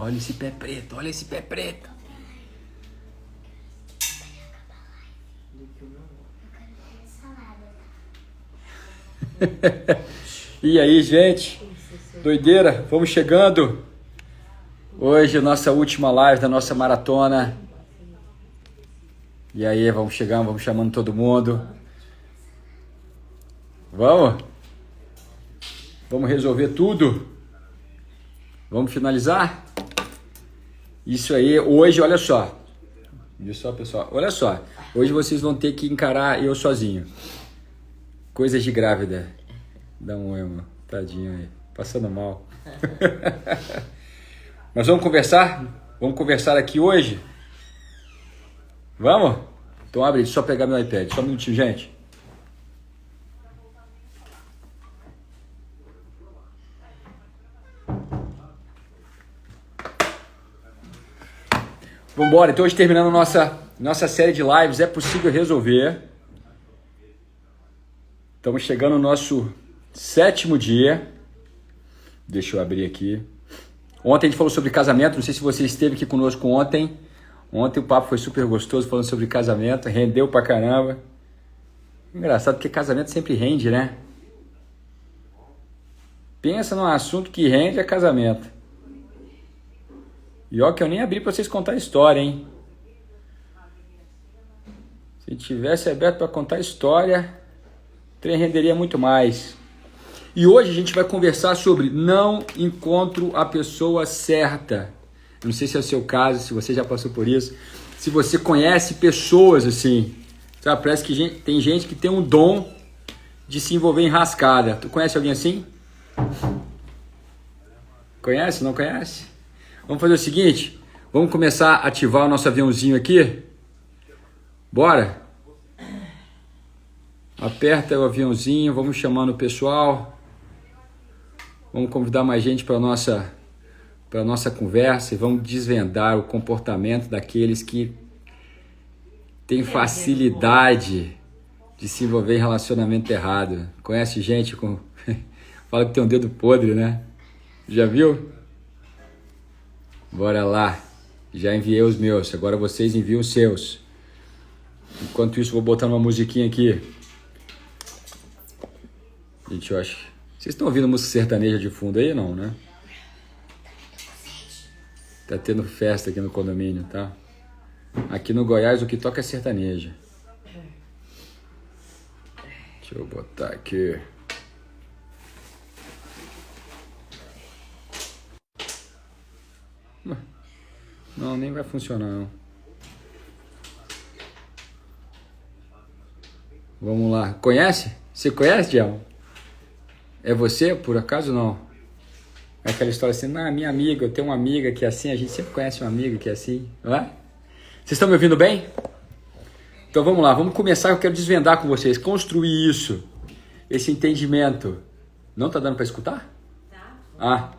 Olha esse pé preto, olha esse pé preto. E aí, gente? Doideira? Vamos chegando. Hoje é a nossa última live da nossa maratona. E aí, vamos chegando, vamos chamando todo mundo. Vamos? Vamos resolver tudo? Vamos finalizar? Isso aí, hoje, olha só. Olha só, pessoal, olha só. Hoje vocês vão ter que encarar eu sozinho. Coisas de grávida. Dá um oi, mano. Tadinho aí. Passando mal. Mas vamos conversar? Vamos conversar aqui hoje? Vamos? Então abre, deixa eu só pegar meu iPad. Só um minutinho, gente. Vambora, então hoje terminando nossa série de lives, é possível resolver. Estamos chegando no nosso 7º dia. Deixa eu abrir aqui. Ontem a gente falou sobre casamento, não sei se você esteve aqui conosco ontem. Ontem o papo foi super gostoso, falando sobre casamento, rendeu pra caramba. Engraçado porque casamento sempre rende, né? Pensa num assunto que rende é casamento. E ó que eu nem abri pra vocês contar a história, hein? Se tivesse aberto para contar a história, o trem renderia muito mais. E hoje a gente vai conversar sobre não encontro a pessoa certa. Eu não sei se é o seu caso, se você já passou por isso. Se você conhece pessoas assim, sabe? Parece que tem gente que tem um dom de se envolver em rascada. Tu conhece alguém assim? Conhece? Não conhece? Vamos fazer o seguinte, vamos começar a ativar o nosso aviãozinho aqui? Bora? Aperta o aviãozinho, vamos chamando o pessoal. Vamos convidar mais gente para a nossa conversa e vamos desvendar o comportamento daqueles que têm facilidade de se envolver em relacionamento errado. Conhece gente com... Fala que tem um dedo podre, né? Já viu? Bora lá. Já enviei os meus, agora vocês enviam os seus. Enquanto isso, vou botar uma musiquinha aqui. Gente, eu acho... Vocês estão ouvindo música sertaneja de fundo aí, não, né? Tá tendo festa aqui no condomínio, tá? Aqui no Goiás, o que toca é sertaneja. Deixa eu botar aqui. Não, nem vai funcionar, não. Vamos lá. Conhece? Você conhece, Diel? É você, por acaso, não? É aquela história assim, minha amiga, eu tenho uma amiga que é assim, a gente sempre conhece uma amiga que é assim, não é? Vocês estão me ouvindo bem? Então vamos lá, vamos começar, eu quero desvendar com vocês, construir isso, esse entendimento. Não tá dando para escutar? Tá.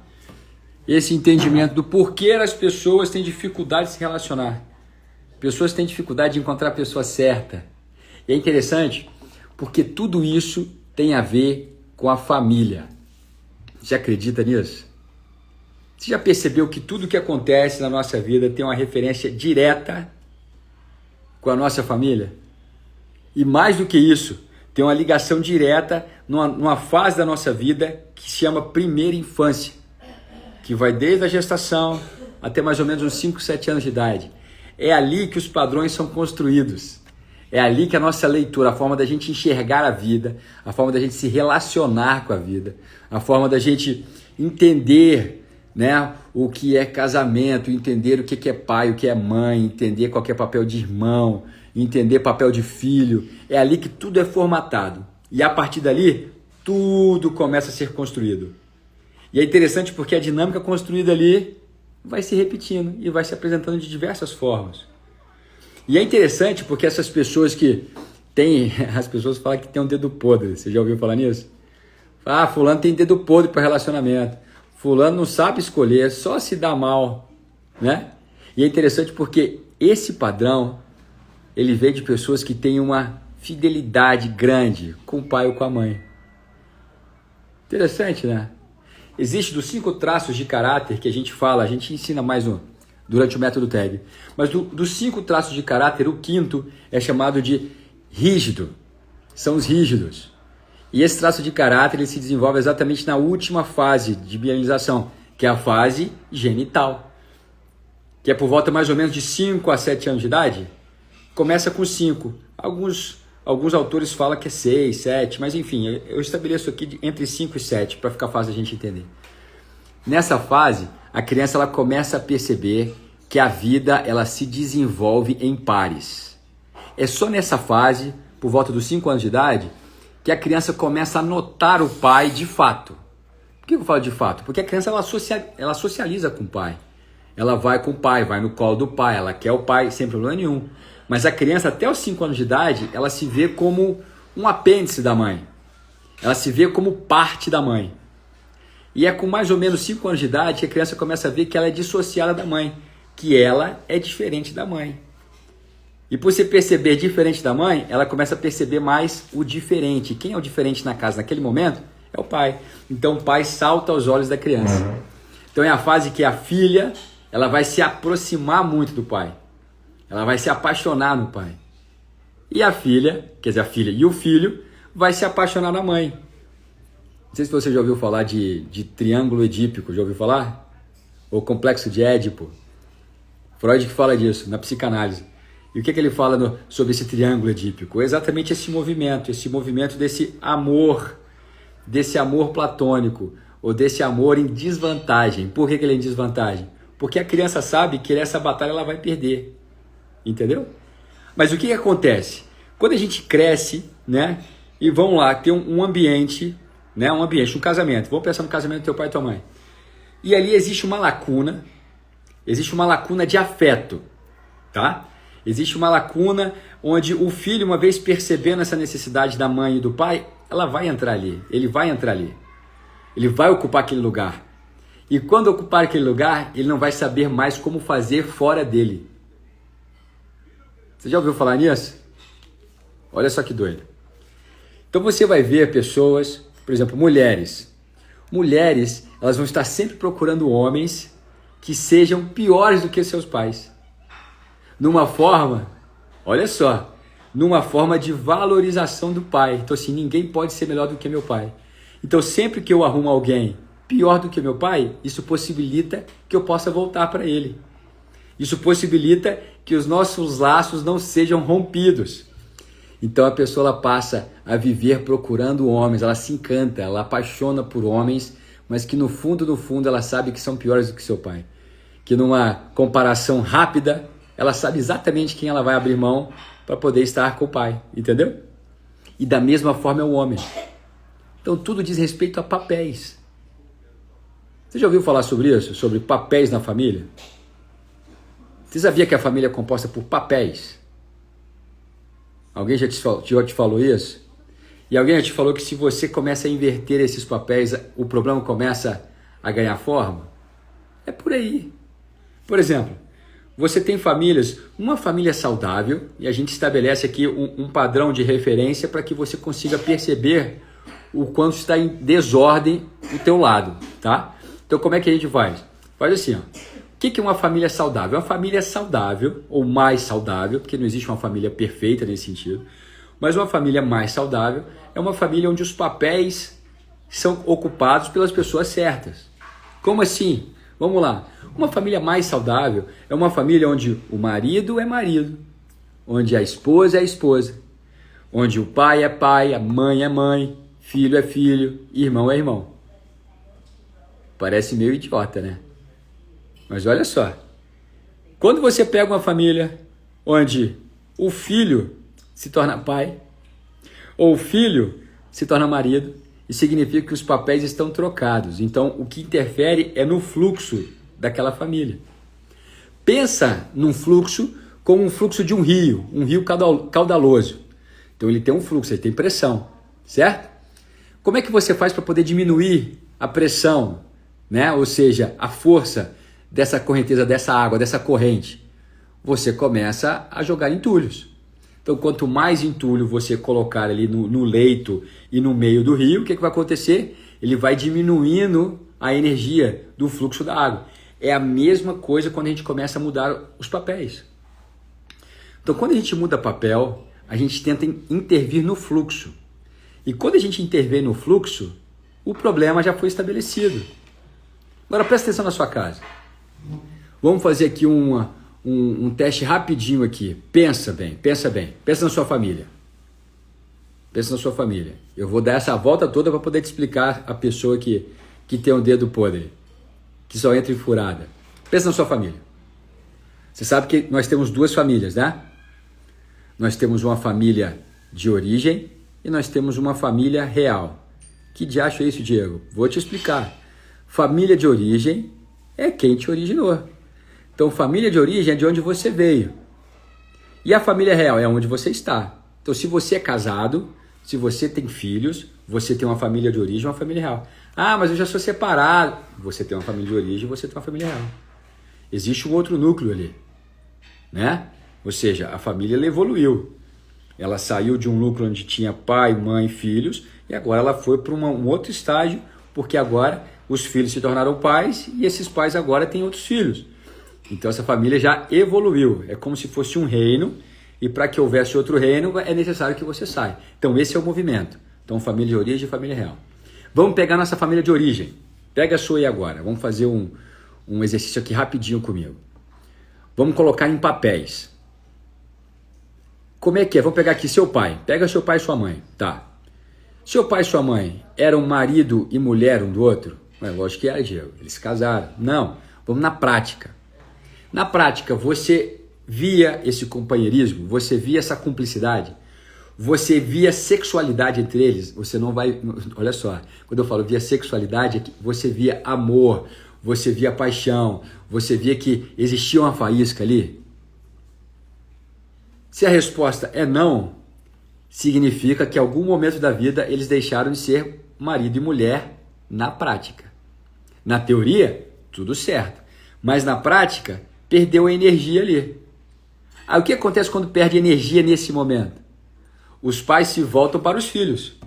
Esse entendimento do porquê as pessoas têm dificuldade de se relacionar. Pessoas têm dificuldade de encontrar a pessoa certa. E é interessante, porque tudo isso tem a ver com a família. Você acredita nisso? Você já percebeu que tudo que acontece na nossa vida tem uma referência direta com a nossa família? E mais do que isso, tem uma ligação direta numa fase da nossa vida que se chama primeira infância, que vai desde a gestação até mais ou menos uns 5, 7 anos de idade. É ali que os padrões são construídos. É ali que a nossa leitura, a forma da gente enxergar a vida, a forma da gente se relacionar com a vida, a forma da gente entender, né, o que é casamento, entender o que é pai, o que é mãe, entender qual que é papel de irmão, entender papel de filho. É ali que tudo é formatado. E a partir dali, tudo começa a ser construído. E é interessante porque a dinâmica construída ali vai se repetindo e vai se apresentando de diversas formas. E é interessante porque essas pessoas que têm... As pessoas falam que tem um dedo podre. Você já ouviu falar nisso? Ah, fulano tem dedo podre para relacionamento. Fulano não sabe escolher, só se dá mal, né? E é interessante porque esse padrão, ele vem de pessoas que têm uma fidelidade grande com o pai ou com a mãe. Interessante, né? Existe dos 5 traços de caráter que a gente fala, a gente ensina mais durante o método TAG. Mas dos 5 traços de caráter, o 5º é chamado de rígido. São os rígidos. E esse traço de caráter ele se desenvolve exatamente na última fase de bialização, que é a fase genital. Que é por volta mais ou menos de 5 a 7 anos de idade. Começa com 5. Alguns autores falam que é 6, 7, mas enfim, eu estabeleço aqui entre 5 e 7 para ficar fácil a gente entender. Nessa fase, a criança ela começa a perceber que a vida ela se desenvolve em pares. É só nessa fase, por volta dos 5 anos de idade, que a criança começa a notar o pai de fato. Por que eu falo de fato? Porque a criança ela socializa com o pai. Ela vai com o pai, vai no colo do pai, ela quer o pai sem problema nenhum. Mas a criança até os 5 anos de idade, ela se vê como um apêndice da mãe. Ela se vê como parte da mãe. E é com mais ou menos 5 anos de idade que a criança começa a ver que ela é dissociada da mãe, que ela é diferente da mãe. E por se perceber diferente da mãe, ela começa a perceber mais o diferente. Quem é o diferente na casa naquele momento? É o pai. Então o pai salta aos olhos da criança. Então é a fase que a filha ela vai se aproximar muito do pai. Ela vai se apaixonar no pai. E a filha, quer dizer, a filha e o filho, vai se apaixonar na mãe. Não sei se você já ouviu falar de triângulo edípico, já ouviu falar? Ou complexo de Édipo. Freud que fala disso, na psicanálise. E o que ele fala sobre esse triângulo edípico? É exatamente esse movimento desse amor platônico, ou desse amor em desvantagem. Por que ele é em desvantagem? Porque a criança sabe que essa batalha ela vai perder. Entendeu? Mas o que acontece? Quando a gente cresce, né? E vamos lá, ter um ambiente, né? Um casamento. Vamos pensar no casamento do teu pai e tua mãe. E ali existe uma lacuna de afeto, tá? Existe uma lacuna onde o filho, uma vez percebendo essa necessidade da mãe e do pai, ele vai entrar ali. Ele vai ocupar aquele lugar. E quando ocupar aquele lugar, ele não vai saber mais como fazer fora dele. Você já ouviu falar nisso? Olha só que doido. Então você vai ver pessoas, por exemplo, mulheres. Mulheres, elas vão estar sempre procurando homens que sejam piores do que seus pais. Numa forma, olha só, numa forma de valorização do pai. Então assim, ninguém pode ser melhor do que meu pai. Então sempre que eu arrumo alguém pior do que meu pai, isso possibilita que eu possa voltar para ele. Isso possibilita que os nossos laços não sejam rompidos. Então a pessoa ela passa a viver procurando homens, ela se encanta, ela apaixona por homens, mas que no fundo ela sabe que são piores do que seu pai. Que numa comparação rápida, ela sabe exatamente quem ela vai abrir mão para poder estar com o pai, entendeu? E da mesma forma é o homem. Então tudo diz respeito a papéis. Você já ouviu falar sobre isso? Sobre papéis na família? Você sabia que a família é composta por papéis? Alguém já te falou isso? E alguém já te falou que se você começa a inverter esses papéis, o problema começa a ganhar forma? É por aí. Por exemplo, você tem famílias, uma família saudável, e a gente estabelece aqui um padrão de referência para que você consiga perceber o quanto está em desordem o teu lado, tá? Então como é que a gente faz? Faz assim, ó. O que é uma família saudável? Uma família saudável, ou mais saudável, porque não existe uma família perfeita nesse sentido, mas uma família mais saudável é uma família onde os papéis são ocupados pelas pessoas certas. Como assim? Vamos lá. Uma família mais saudável é uma família onde o marido é marido, onde a esposa é esposa, onde o pai é pai, a mãe é mãe, filho é filho, irmão é irmão. Parece meio idiota, né? Mas olha só, quando você pega uma família onde o filho se torna pai, ou o filho se torna marido, isso significa que os papéis estão trocados. Então, o que interfere é no fluxo daquela família. Pensa num fluxo como um fluxo de um rio caudaloso. Então, ele tem um fluxo, ele tem pressão, certo? Como é que você faz para poder diminuir a pressão, né? Ou seja, a força dessa correnteza, dessa água, dessa corrente? Você começa a jogar entulhos. Então, quanto mais entulho você colocar ali no leito e no meio do rio, o que vai acontecer? Ele vai diminuindo a energia do fluxo da água. É a mesma coisa quando a gente começa a mudar os papéis. Então, quando a gente muda papel, a gente tenta intervir no fluxo. E quando a gente intervém no fluxo, o problema já foi estabelecido. Agora, presta atenção na sua casa. Vamos fazer aqui um teste rapidinho aqui. Pensa bem. Pensa na sua família. Pensa na sua família. Eu vou dar essa volta toda para poder te explicar a pessoa que tem um dedo podre, que só entra em furada. Pensa na sua família. Você sabe que nós temos duas famílias, né? Nós temos uma família de origem e nós temos uma família real. Que diacho é isso, Diego? Vou te explicar. Família de origem é quem te originou. Então, família de origem é de onde você veio. E a família real é onde você está. Então, se você é casado, se você tem filhos, você tem uma família de origem, uma família real. Ah, mas eu já sou separado. Você tem uma família de origem, você tem uma família real. Existe um outro núcleo ali, né? Ou seja, a família ela evoluiu. Ela saiu de um núcleo onde tinha pai, mãe, filhos, e agora ela foi para um outro estágio, porque agora os filhos se tornaram pais e esses pais agora têm outros filhos. Então essa família já evoluiu. É como se fosse um reino, e para que houvesse outro reino é necessário que você saia. Então esse é o movimento. Então família de origem e família real. Vamos pegar nossa família de origem. Pega a sua aí agora. Vamos fazer um exercício aqui rapidinho comigo. Vamos colocar em papéis. Como é que é? Vamos pegar aqui seu pai. Pega seu pai e sua mãe. Tá. Seu pai e sua mãe eram marido e mulher um do outro? Lógico que era, Diego. Eles se casaram. Não. Vamos na prática. Na prática, você via esse companheirismo? Você via essa cumplicidade? Você via sexualidade entre eles? Você não vai... Olha só. Quando eu falo via sexualidade, você via amor. Você via paixão. Você via que existia uma faísca ali? Se a resposta é não, significa que em algum momento da vida eles deixaram de ser marido e mulher na prática. Na teoria, tudo certo. Mas na prática, perdeu a energia ali. Aí o que acontece quando perde energia nesse momento? Os pais se voltam para os filhos.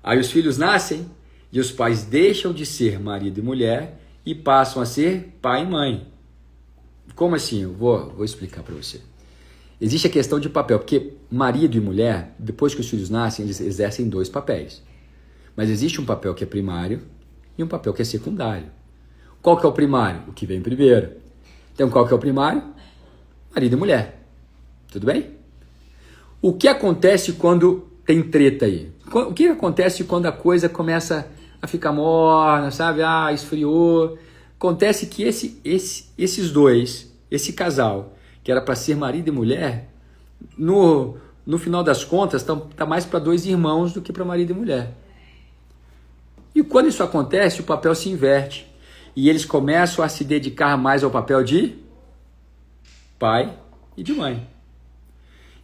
Aí os filhos nascem e os pais deixam de ser marido e mulher e passam a ser pai e mãe. Como assim? Eu vou explicar para você. Existe a questão de papel, porque marido e mulher, depois que os filhos nascem, eles exercem dois papéis. Mas existe um papel que é primário e um papel que é secundário. Qual que é o primário? O que vem primeiro. Então, qual que é o primário? Marido e mulher. Tudo bem? O que acontece quando tem treta aí? O que acontece quando a coisa começa a ficar morna, sabe? Ah, esfriou. Acontece que esses dois, esse casal, que era para ser marido e mulher, no final das contas, tá mais para dois irmãos do que para marido e mulher. E quando isso acontece, o papel se inverte. E eles começam a se dedicar mais ao papel de pai e de mãe.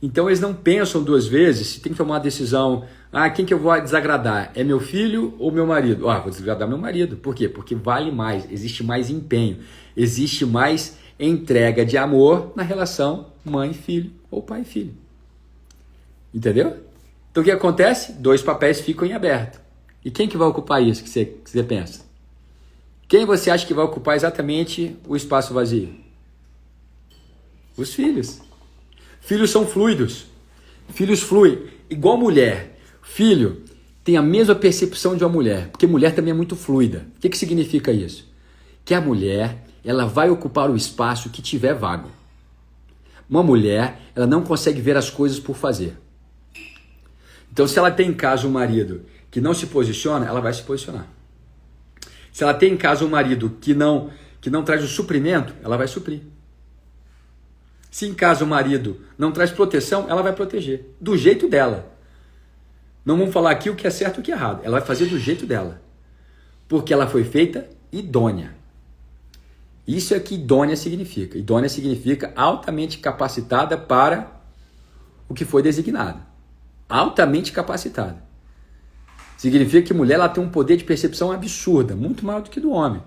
Então eles não pensam duas vezes se tem que tomar uma decisão. Ah, quem que eu vou desagradar? É meu filho ou meu marido? Ah, vou desagradar meu marido. Por quê? Porque vale mais, existe mais empenho, existe mais entrega de amor na relação mãe-filho ou pai-filho. Entendeu? Então o que acontece? Dois papéis ficam em aberto. E quem que vai ocupar isso que você pensa? Quem você acha que vai ocupar exatamente o espaço vazio? Os filhos. Filhos são fluidos. Filhos fluem. Igual mulher. Filho tem a mesma percepção de uma mulher, porque mulher também é muito fluida. O que significa isso? Que a mulher, ela vai ocupar o espaço que tiver vago. Uma mulher, ela não consegue ver as coisas por fazer. Então, se ela tem em casa um marido que não se posiciona, ela vai se posicionar. Se ela tem em casa um marido que não traz o suprimento, ela vai suprir. Se em casa o marido não traz proteção, ela vai proteger, do jeito dela. Não vamos falar aqui o que é certo e o que é errado. Ela vai fazer do jeito dela. Porque ela foi feita idônea. Isso é que idônea significa. Idônea significa altamente capacitada para o que foi designado. Altamente capacitada. Significa que mulher ela tem um poder de percepção absurda, muito maior do que do homem.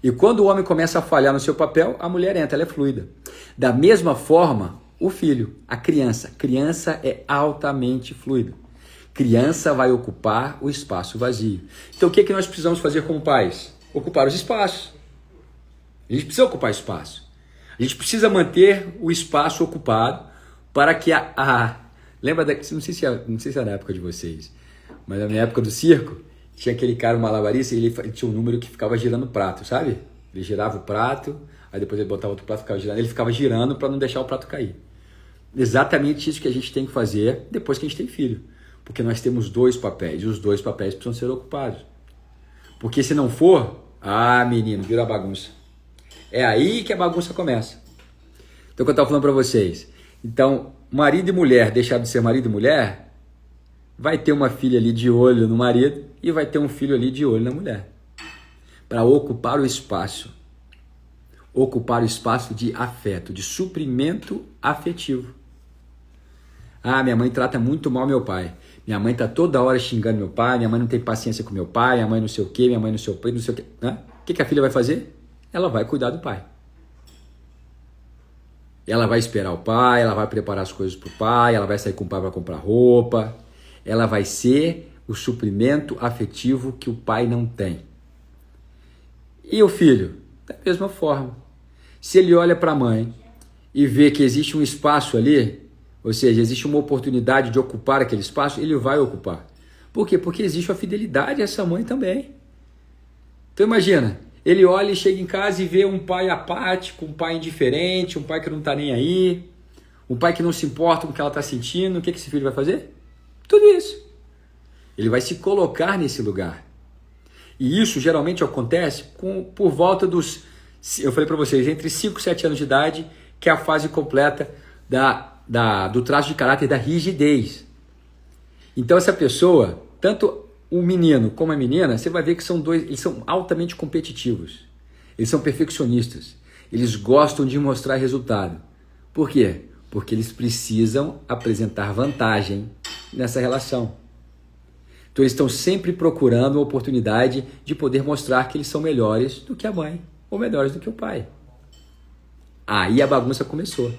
E quando o homem começa a falhar no seu papel, a mulher entra, ela é fluida. Da mesma forma, o filho, a criança. Criança é altamente fluida. Criança vai ocupar o espaço vazio. Então o que nós precisamos fazer como pais? Ocupar os espaços. A gente precisa ocupar espaço. A gente precisa manter o espaço ocupado para que lembra não sei se é da época de vocês, mas na minha época do circo, tinha aquele cara, um malabarista, e ele tinha um número que ficava girando o prato, sabe? Ele girava o prato, aí depois ele botava outro prato, ficava girando, ele ficava girando para não deixar o prato cair. Exatamente isso que a gente tem que fazer depois que a gente tem filho. Porque nós temos 2 papéis, e os 2 papéis precisam ser ocupados. Porque se não for, menino, vira bagunça. É aí que a bagunça começa. Então, o que eu estava falando para vocês. Então, marido e mulher, deixar de ser marido e mulher, vai ter uma filha ali de olho no marido e vai ter um filho ali de olho na mulher. Para ocupar o espaço. Ocupar o espaço de afeto, de suprimento afetivo. Minha mãe trata muito mal meu pai. Minha mãe tá toda hora xingando meu pai, minha mãe não tem paciência com meu pai, minha mãe não sei o quê, minha mãe não sei o quê, não sei o quê. O que a filha vai fazer? Ela vai cuidar do pai. Ela vai esperar o pai, ela vai preparar as coisas pro pai, ela vai sair com o pai para comprar roupa. Ela vai ser o suprimento afetivo que o pai não tem. E o filho? Da mesma forma. Se ele olha para a mãe e vê que existe um espaço ali, ou seja, existe uma oportunidade de ocupar aquele espaço, ele vai ocupar. Por quê? Porque existe a fidelidade a essa mãe também. Então imagina, ele olha e chega em casa e vê um pai apático, um pai indiferente, um pai que não está nem aí, um pai que não se importa com o que ela está sentindo. O que esse filho vai fazer? Tudo isso. Ele vai se colocar nesse lugar. E isso geralmente acontece por volta dos, eu falei para vocês, entre 5 e 7 anos de idade, que é a fase completa do traço de caráter, da rigidez. Então essa pessoa, tanto o menino como a menina, você vai ver que eles são altamente competitivos. Eles são perfeccionistas. Eles gostam de mostrar resultado. Por quê? Porque eles precisam apresentar vantagem nessa relação. Então eles estão sempre procurando uma oportunidade de poder mostrar que eles são melhores do que a mãe, ou melhores do que o pai. Aí a bagunça começou.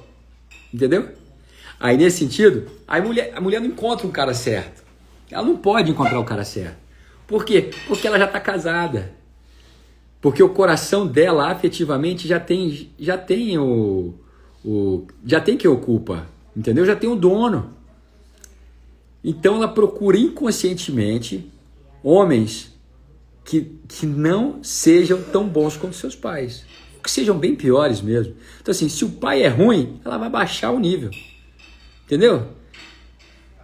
Entendeu? Aí nesse sentido, a mulher não encontra um cara certo. Ela não pode encontrar o cara certo. Por quê? Porque ela já está casada. Porque o coração dela afetivamente já tem quem ocupa. Entendeu? Já tem o dono. Então ela procura inconscientemente homens que não sejam tão bons quanto seus pais. Que sejam bem piores mesmo. Então assim, se o pai é ruim, ela vai baixar o nível. Entendeu?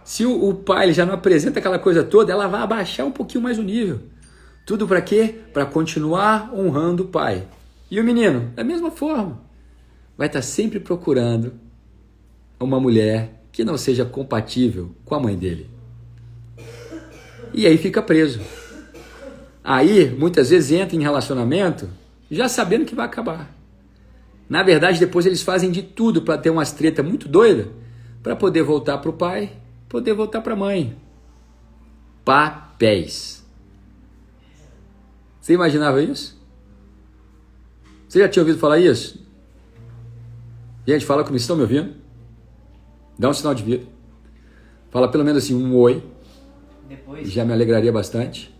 Se o pai ele já não apresenta aquela coisa toda, ela vai abaixar um pouquinho mais o nível. Tudo para quê? Para continuar honrando o pai. E o menino, da mesma forma, vai estar sempre procurando uma mulher que não seja compatível com a mãe dele. E aí fica preso. Aí, muitas vezes, entra em relacionamento já sabendo que vai acabar. Na verdade, depois eles fazem de tudo para ter umas treta muito doida, para poder voltar para o pai, poder voltar para a mãe. Papéis. Você imaginava isso? Você já tinha ouvido falar isso? Gente, fala comigo, estão me ouvindo? Dá um sinal de vida. Fala pelo menos assim, um oi. Depois, já me alegraria bastante.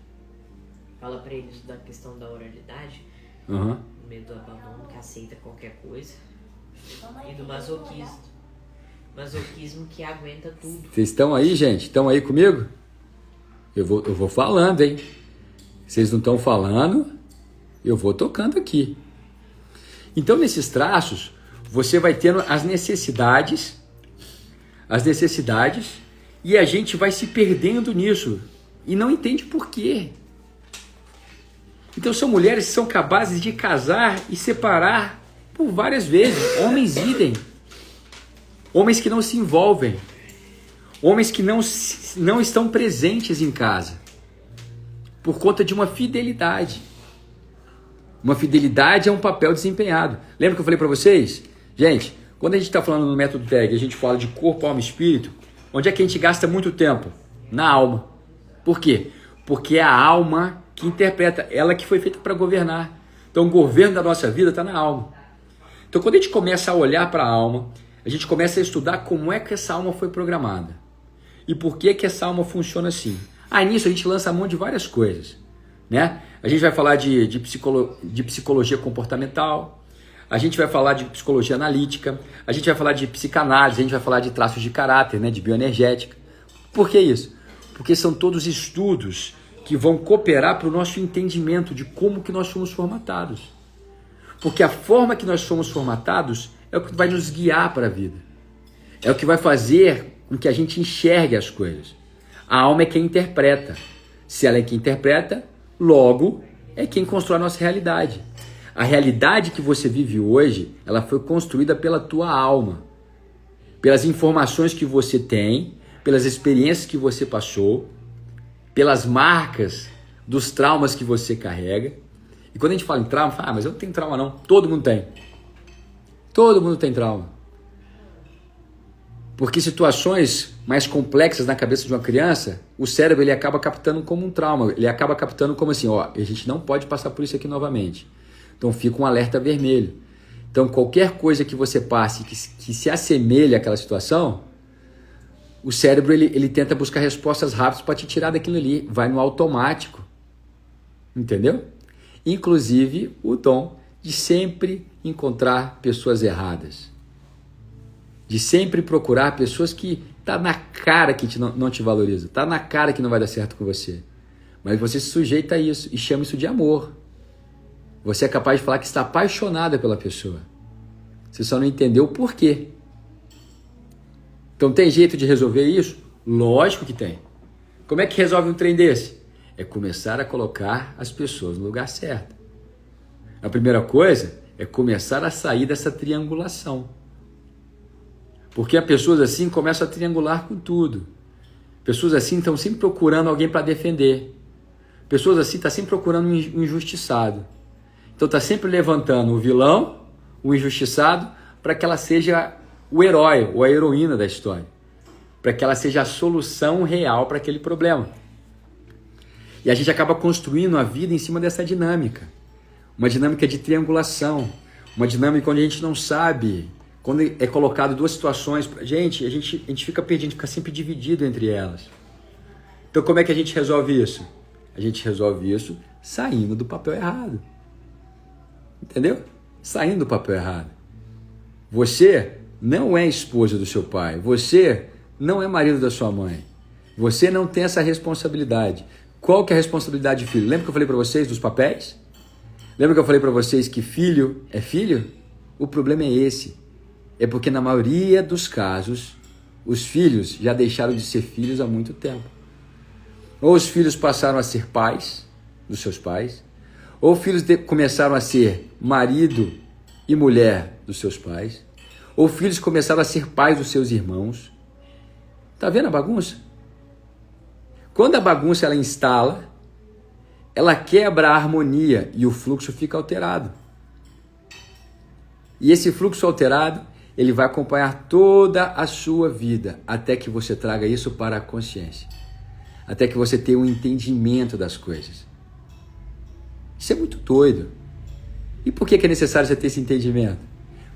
Fala pra eles da questão da oralidade, Uhum. do medo do abandono, que aceita qualquer coisa, e do masoquismo. Masoquismo que aguenta tudo. Vocês estão aí, gente? Estão aí comigo? Eu vou falando, hein? Vocês não estão falando, eu vou tocando aqui. Então, nesses traços, você vai tendo as necessidades, e a gente vai se perdendo nisso e não entende por quê. Então são mulheres que são capazes de casar e separar por várias vezes. Homens idem. Homens que não se envolvem. Homens que não estão presentes em casa. Por conta de uma fidelidade. Uma fidelidade é um papel desempenhado. Lembra que eu falei para vocês? Gente, quando a gente está falando no método TAG, a gente fala de corpo, alma e espírito, onde é que a gente gasta muito tempo? Na alma. Por quê? Porque é a alma que interpreta, ela que foi feita para governar. Então o governo da nossa vida está na alma. Então quando a gente começa a olhar para a alma, a gente começa a estudar como é que essa alma foi programada. E por que que essa alma funciona assim? Nisso a gente lança a mão de várias coisas, né? A gente vai falar de psicologia comportamental, a gente vai falar de psicologia analítica, a gente vai falar de psicanálise, a gente vai falar de traços de caráter, né? De bioenergética. Por que isso? Porque são todos estudos que vão cooperar para o nosso entendimento de como que nós somos formatados. Porque a forma que nós somos formatados é o que vai nos guiar para a vida. É o que vai fazer com que a gente enxergue as coisas. A alma é quem interpreta. Se ela é quem interpreta, logo é quem constrói a nossa realidade. A realidade que você vive hoje, ela foi construída pela tua alma. Pelas informações que você tem, pelas experiências que você passou, pelas marcas dos traumas que você carrega. E quando a gente fala em trauma, fala, mas eu não tenho trauma não. Todo mundo tem. Todo mundo tem trauma. Porque situações mais complexas na cabeça de uma criança, o cérebro ele acaba captando como um trauma. Ele acaba captando como assim, a gente não pode passar por isso aqui novamente. Então fica um alerta vermelho. Então qualquer coisa que você passe que se assemelhe àquela situação, o cérebro ele tenta buscar respostas rápidas para te tirar daquilo ali. Vai no automático. Entendeu? Inclusive o dom de sempre encontrar pessoas erradas. De sempre procurar pessoas que tá na cara que não te valoriza. Tá na cara que não vai dar certo com você. Mas você se sujeita a isso e chama isso de amor. Você é capaz de falar que está apaixonada pela pessoa. Você só não entendeu o porquê. Então tem jeito de resolver isso? Lógico que tem. Como é que resolve um trem desse? É começar a colocar as pessoas no lugar certo. A primeira coisa é começar a sair dessa triangulação. Porque as pessoas assim começam a triangular com tudo. Pessoas assim estão sempre procurando alguém para defender. Pessoas assim estão sempre procurando um injustiçado. Então está sempre levantando o vilão, o injustiçado, para que ela seja o herói ou a heroína da história. Para que ela seja a solução real para aquele problema. E a gente acaba construindo a vida em cima dessa dinâmica. Uma dinâmica de triangulação. Uma dinâmica onde a gente não sabe. Quando é colocado duas situações pra gente, a gente fica perdido, fica sempre dividido entre elas. Então como é que a gente resolve isso? A gente resolve isso saindo do papel errado. Entendeu? Saindo do papel errado. Você não é esposa do seu pai. Você não é marido da sua mãe. Você não tem essa responsabilidade. Qual que é a responsabilidade de filho? Lembra que eu falei para vocês dos papéis? Lembra que eu falei para vocês que filho é filho? O problema é esse. É porque na maioria dos casos, os filhos já deixaram de ser filhos há muito tempo. Ou os filhos passaram a ser pais dos seus pais, ou filhos começaram a ser marido e mulher dos seus pais, ou filhos começaram a ser pais dos seus irmãos. Tá vendo a bagunça? Quando a bagunça ela instala, ela quebra a harmonia e o fluxo fica alterado. E esse fluxo alterado, ele vai acompanhar toda a sua vida, até que você traga isso para a consciência. Até que você tenha um entendimento das coisas. Isso é muito doido. E por que é necessário você ter esse entendimento?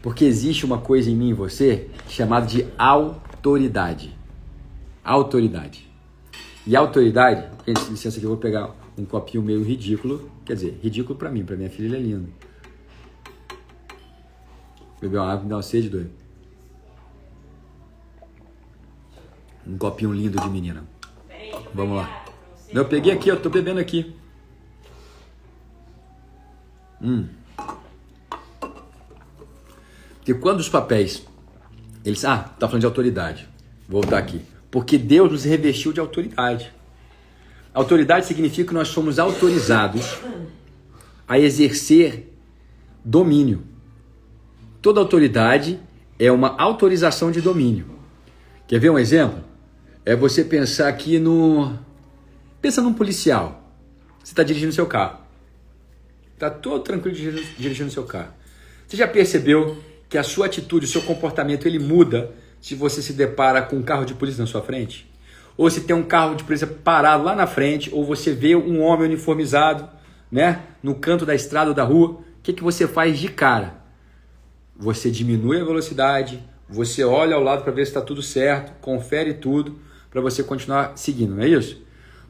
Porque existe uma coisa em mim e você chamada de autoridade. Autoridade. E autoridade, gente, licença que eu vou pegar um copinho meio ridículo, quer dizer, ridículo para mim, para minha filha ele é lindo. Beber uma água me dá uma sede, doido. Um copinho lindo de menina. Vamos lá. Eu peguei aqui, eu tô bebendo aqui. Porque quando os papéis, eles... tá falando de autoridade. Vou voltar aqui. Porque Deus nos revestiu de autoridade. Autoridade significa que nós somos autorizados a exercer domínio. Toda autoridade é uma autorização de domínio. Quer ver um exemplo? É você pensar aqui Pensa num policial. Você está dirigindo seu carro. Está todo tranquilo dirigindo seu carro. Você já percebeu que a sua atitude, o seu comportamento, ele muda se você se depara com um carro de polícia na sua frente? Ou se tem um carro de polícia parado lá na frente, ou você vê um homem uniformizado, né, no canto da estrada ou da rua, o que você faz de cara? Você diminui a velocidade, você olha ao lado para ver se está tudo certo, confere tudo, para você continuar seguindo, não é isso?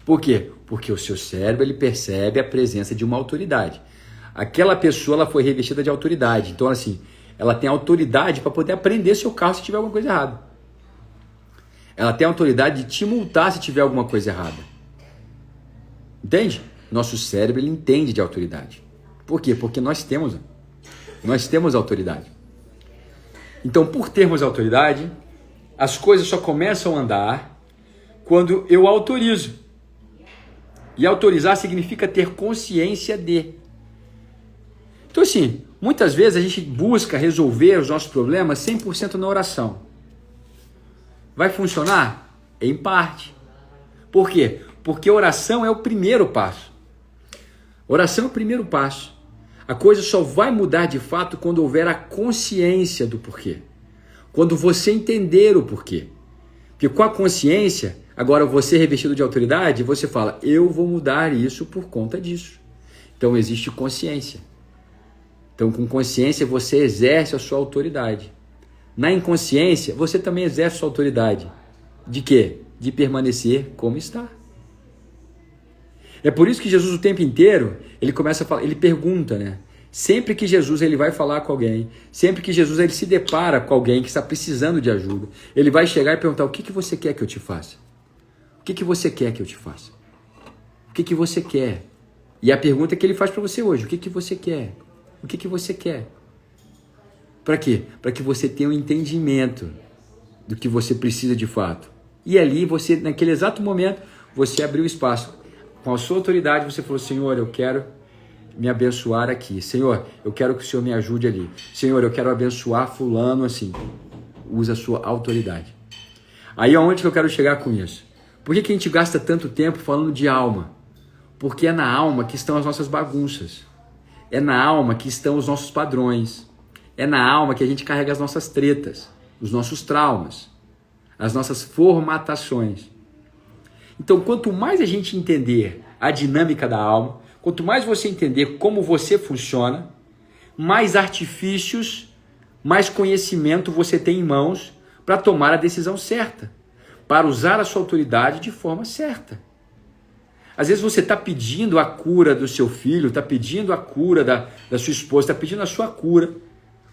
Por quê? Porque o seu cérebro ele percebe a presença de uma autoridade. Aquela pessoa ela foi revestida de autoridade. Então, assim, ela tem autoridade para poder aprender seu carro se tiver alguma coisa errada. Ela tem autoridade de te multar se tiver alguma coisa errada. Entende? Nosso cérebro ele entende de autoridade. Por quê? Porque nós temos autoridade. Então, por termos autoridade, as coisas só começam a andar quando eu autorizo. E autorizar significa ter consciência de. Então, assim, muitas vezes a gente busca resolver os nossos problemas 100% na oração. Vai funcionar? Em parte. Por quê? Porque oração é o primeiro passo. Oração é o primeiro passo. A coisa só vai mudar de fato quando houver a consciência do porquê. Quando você entender o porquê. Porque com a consciência, agora você revestido de autoridade, você fala, eu vou mudar isso por conta disso. Então existe consciência. Então com consciência você exerce a sua autoridade. Na inconsciência, você também exerce a sua autoridade. De quê? De permanecer como está. É por isso que Jesus o tempo inteiro, ele começa a falar, ele pergunta, né? Sempre que Jesus ele vai falar com alguém, sempre que Jesus ele se depara com alguém que está precisando de ajuda, ele vai chegar e perguntar, o que você quer que eu te faça? O que você quer que eu te faça? O que você quer? E a pergunta que ele faz para você hoje, o que você quer? O que você quer? Para quê? Para que você tenha um entendimento do que você precisa de fato. E ali você, naquele exato momento, você abriu espaço. Com a sua autoridade, você falou, Senhor, eu quero me abençoar aqui. Senhor, eu quero que o Senhor me ajude ali. Senhor, eu quero abençoar fulano assim. Usa a sua autoridade. Aí aonde que eu quero chegar com isso? Por que a gente gasta tanto tempo falando de alma? Porque é na alma que estão as nossas bagunças. É na alma que estão os nossos padrões. É na alma que a gente carrega as nossas tretas, os nossos traumas, as nossas formatações. Então, quanto mais a gente entender a dinâmica da alma, quanto mais você entender como você funciona, mais artifícios, mais conhecimento você tem em mãos para tomar a decisão certa, para usar a sua autoridade de forma certa. Às vezes você está pedindo a cura do seu filho, está pedindo a cura da sua esposa, está pedindo a sua cura,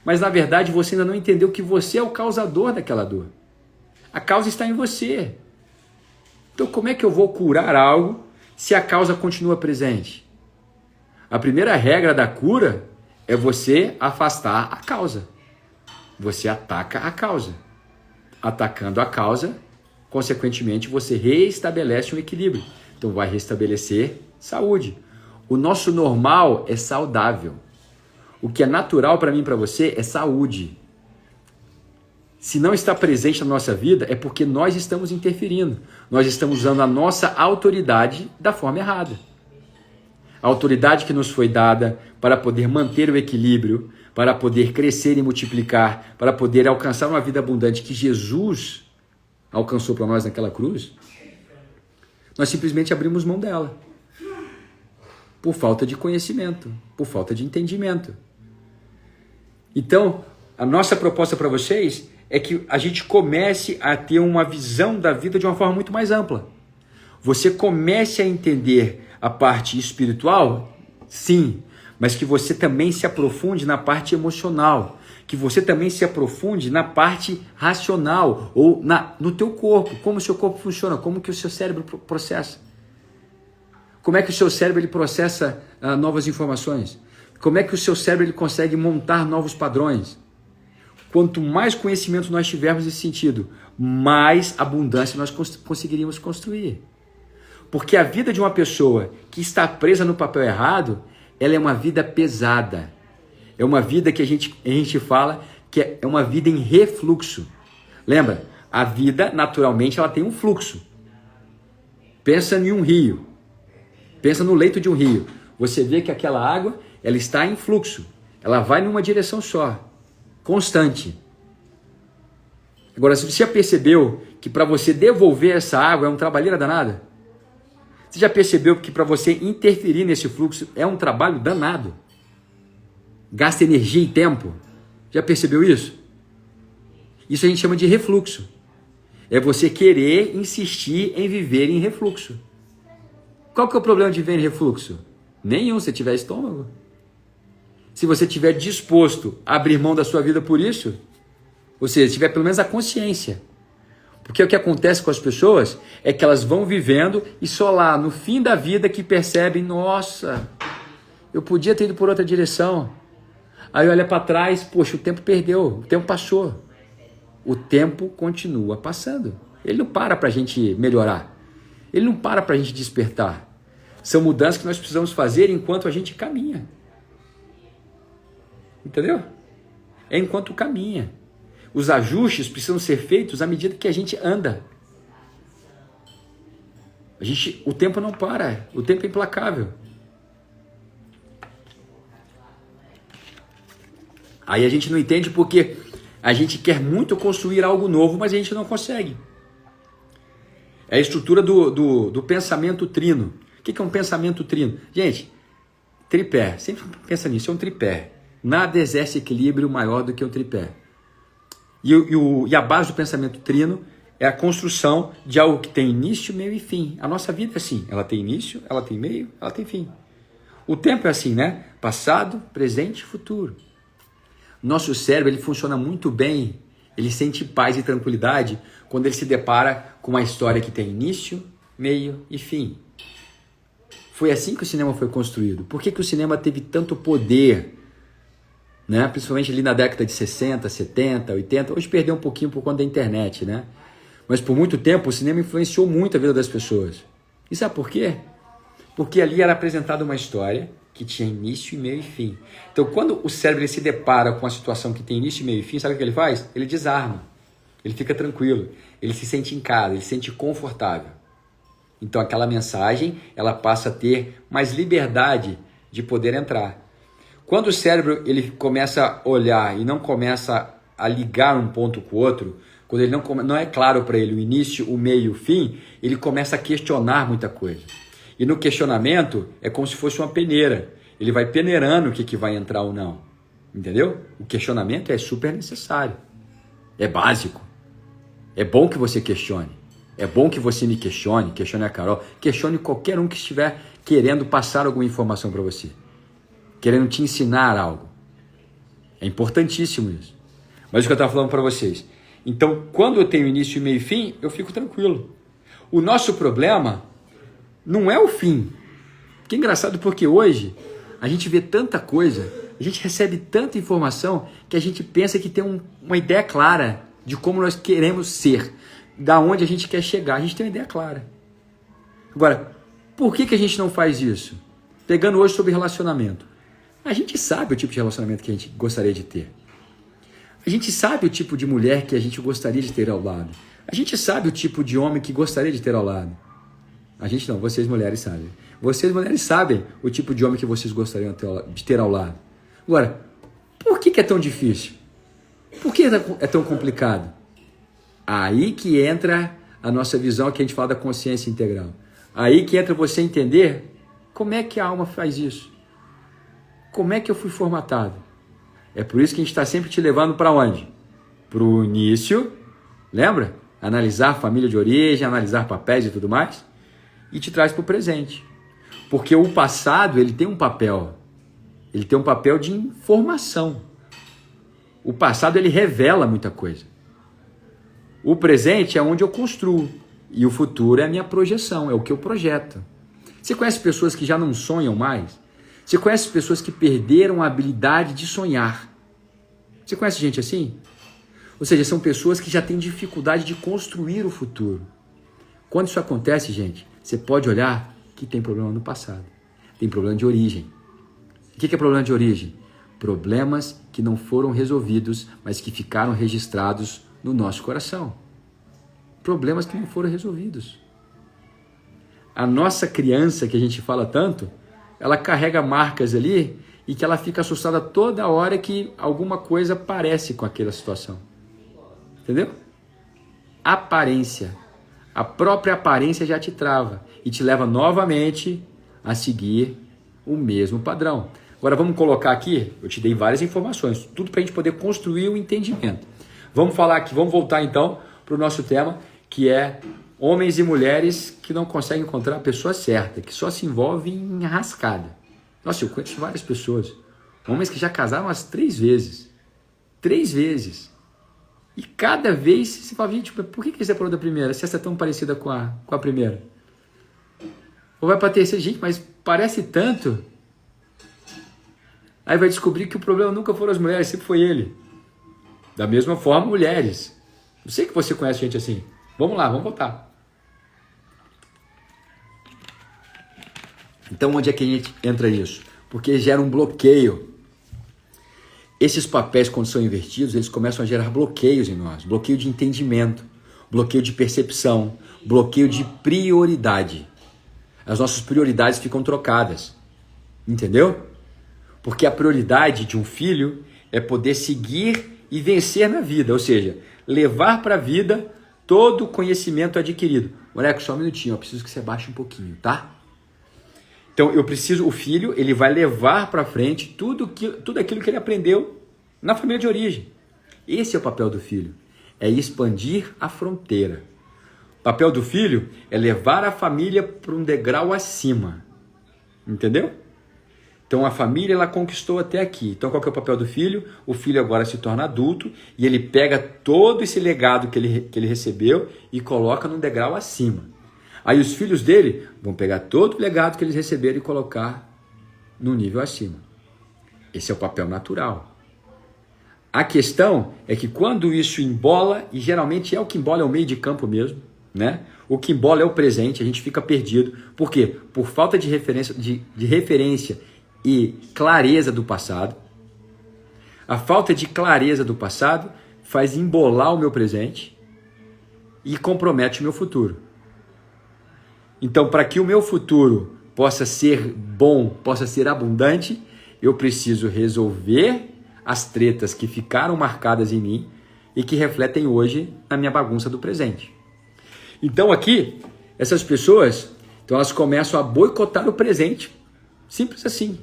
mas na verdade você ainda não entendeu que você é o causador daquela dor. A causa está em você. Então como é que eu vou curar algo se a causa continua presente? A primeira regra da cura é você afastar a causa. Você ataca a causa. Atacando a causa, consequentemente você reestabelece um equilíbrio. Então vai restabelecer saúde. O nosso normal é saudável. O que é natural para mim e para você é saúde. Se não está presente na nossa vida, é porque nós estamos interferindo. Nós estamos usando a nossa autoridade da forma errada. A autoridade que nos foi dada para poder manter o equilíbrio, para poder crescer e multiplicar, para poder alcançar uma vida abundante que Jesus alcançou para nós naquela cruz, nós simplesmente abrimos mão dela. Por falta de conhecimento, por falta de entendimento. Então, a nossa proposta para vocês é que a gente comece a ter uma visão da vida de uma forma muito mais ampla. Você comece a entender a parte espiritual, sim, mas que você também se aprofunde na parte emocional, que você também se aprofunde na parte racional ou no teu corpo, como o seu corpo funciona, como que o seu cérebro processa. Como é que o seu cérebro ele processa novas informações? Como é que o seu cérebro ele consegue montar novos padrões? Quanto mais conhecimento nós tivermos nesse sentido, mais abundância nós conseguiríamos construir. Porque a vida de uma pessoa que está presa no papel errado, ela é uma vida pesada. É uma vida que a gente fala que é uma vida em refluxo. Lembra? A vida, naturalmente, ela tem um fluxo. Pensa em um rio. Pensa no leito de um rio. Você vê que aquela água, ela está em fluxo. Ela vai numa direção só. Constante. Agora, se você já percebeu que para você devolver essa água é um trabalheira danada? Você já percebeu que para você interferir nesse fluxo é um trabalho danado? Gasta energia e tempo? Já percebeu isso? Isso a gente chama de refluxo. É você querer insistir em viver em refluxo. Qual que é o problema de viver em refluxo? Nenhum, se tiver estômago. Se você estiver disposto a abrir mão da sua vida por isso, ou seja, tiver pelo menos a consciência. Porque o que acontece com as pessoas é que elas vão vivendo e só lá no fim da vida que percebem, nossa, eu podia ter ido por outra direção. Aí olha para trás, poxa, o tempo perdeu, o tempo passou. O tempo continua passando. Ele não para a gente melhorar. Ele não para a gente despertar. São mudanças que nós precisamos fazer enquanto a gente caminha. Entendeu? É enquanto caminha. Os ajustes precisam ser feitos à medida que a gente anda. O tempo não para. O tempo é implacável. Aí a gente não entende porque a gente quer muito construir algo novo, mas a gente não consegue. É a estrutura do pensamento trino. O que é um pensamento trino? Gente, tripé. Sempre pensa nisso, é um tripé. Nada exerce equilíbrio maior do que um tripé. E a base do pensamento trino é a construção de algo que tem início, meio e fim. A nossa vida é assim. Ela tem início, ela tem meio, ela tem fim. O tempo é assim, né? Passado, presente e futuro. Nosso cérebro ele funciona muito bem, ele sente paz e tranquilidade quando ele se depara com uma história que tem início, meio e fim. Foi assim que o cinema foi construído. Por que o cinema teve tanto poder? Né? Principalmente ali na década de 60, 70, 80. Hoje perdeu um pouquinho por conta da internet, né? Mas por muito tempo o cinema influenciou muito a vida das pessoas. E sabe por quê? Porque ali era apresentada uma história que tinha início, meio e fim. Então, quando o cérebro ele se depara com uma situação que tem início, meio e fim, sabe o que ele faz? Ele desarma, ele fica tranquilo, ele se sente em casa, ele se sente confortável. Então, aquela mensagem, ela passa a ter mais liberdade de poder entrar. Quando o cérebro ele começa a olhar e não começa a ligar um ponto com o outro, quando ele não é claro para ele o início, o meio e o fim, ele começa a questionar muita coisa. E no questionamento é como se fosse uma peneira. Ele vai peneirando o que vai entrar ou não. Entendeu? O questionamento é super necessário. É básico. É bom que você questione. É bom que você me questione a Carol, questione qualquer um que estiver querendo passar alguma informação para você. Querendo te ensinar algo. É importantíssimo isso. Mas o que eu estava falando para vocês. Então, quando eu tenho início, meio e fim, eu fico tranquilo. O nosso problema não é o fim. Que é engraçado porque hoje a gente vê tanta coisa, a gente recebe tanta informação que a gente pensa que tem uma ideia clara de como nós queremos ser, da onde a gente quer chegar. A gente tem uma ideia clara. Agora, por que a gente não faz isso? Pegando hoje sobre relacionamento. A gente sabe o tipo de relacionamento que a gente gostaria de ter. A gente sabe o tipo de mulher que a gente gostaria de ter ao lado. A gente sabe o tipo de homem que gostaria de ter ao lado. A gente não, vocês mulheres sabem. Vocês mulheres sabem o tipo de homem que vocês gostariam de ter ao lado. Agora, por que é tão difícil? Por que é tão complicado? Aí que entra a nossa visão, que a gente fala da consciência integral. Aí que entra você entender como é que a alma faz isso. Como é que eu fui formatado? É por isso que a gente está sempre te levando para onde? Para o início, lembra? Analisar a família de origem, analisar papéis e tudo mais. E te traz para o presente. Porque o passado, ele tem um papel. Ele tem um papel de informação. O passado, ele revela muita coisa. O presente é onde eu construo. E o futuro é a minha projeção, é o que eu projeto. Você conhece pessoas que já não sonham mais? Você conhece pessoas que perderam a habilidade de sonhar? Você conhece gente assim? Ou seja, são pessoas que já têm dificuldade de construir o futuro. Quando isso acontece, gente, você pode olhar que tem problema no passado. Tem problema de origem. O que é problema de origem? Problemas que não foram resolvidos, mas que ficaram registrados no nosso coração. Problemas que não foram resolvidos. A nossa criança, que a gente fala tanto, ela carrega marcas ali e que ela fica assustada toda hora que alguma coisa parece com aquela situação. Entendeu? Aparência. A própria aparência já te trava e te leva novamente a seguir o mesmo padrão. Agora vamos colocar aqui, eu te dei várias informações, tudo para a gente poder construir o entendimento. Vamos falar aqui, vamos voltar então para o nosso tema, que é homens e mulheres que não conseguem encontrar a pessoa certa, que só se envolvem em rascada. Nossa, eu conheço várias pessoas, homens que já casaram umas 3 vezes. 3 vezes. E cada vez você fala, gente, por que você separou da primeira, se essa é tão parecida com a primeira? Ou vai para a terceira, gente, mas parece tanto. Aí vai descobrir que o problema nunca foram as mulheres, sempre foi ele. Da mesma forma, mulheres. Eu sei que você conhece gente assim. Vamos lá, vamos voltar. Então, onde é que a gente entra isso? Porque gera um bloqueio. Esses papéis, quando são invertidos, eles começam a gerar bloqueios em nós. Bloqueio de entendimento, bloqueio de percepção, bloqueio de prioridade. As nossas prioridades ficam trocadas. Entendeu? Porque a prioridade de um filho é poder seguir e vencer na vida. Ou seja, levar para a vida todo o conhecimento adquirido. Moleque, só um minutinho, eu preciso que você baixe um pouquinho, tá? Então, o filho, ele vai levar para frente tudo aquilo que ele aprendeu na família de origem. Esse é o papel do filho, é expandir a fronteira. O papel do filho é levar a família para um degrau acima. Entendeu? Então, a família, ela conquistou até aqui. Então, qual que é o papel do filho? O filho agora se torna adulto e ele pega todo esse legado que ele recebeu e coloca num degrau acima. Aí os filhos dele vão pegar todo o legado que eles receberam e colocar no nível acima. Esse é o papel natural. A questão é que quando isso embola, e geralmente é o que embola, é o meio de campo mesmo, né? O que embola é o presente, a gente fica perdido. Por quê? Por falta de referência e clareza do passado. A falta de clareza do passado faz embolar o meu presente e compromete o meu futuro. Então, para que o meu futuro possa ser bom, possa ser abundante, eu preciso resolver as tretas que ficaram marcadas em mim e que refletem hoje na minha bagunça do presente. Então aqui, essas pessoas, então elas começam a boicotar o presente. Simples assim.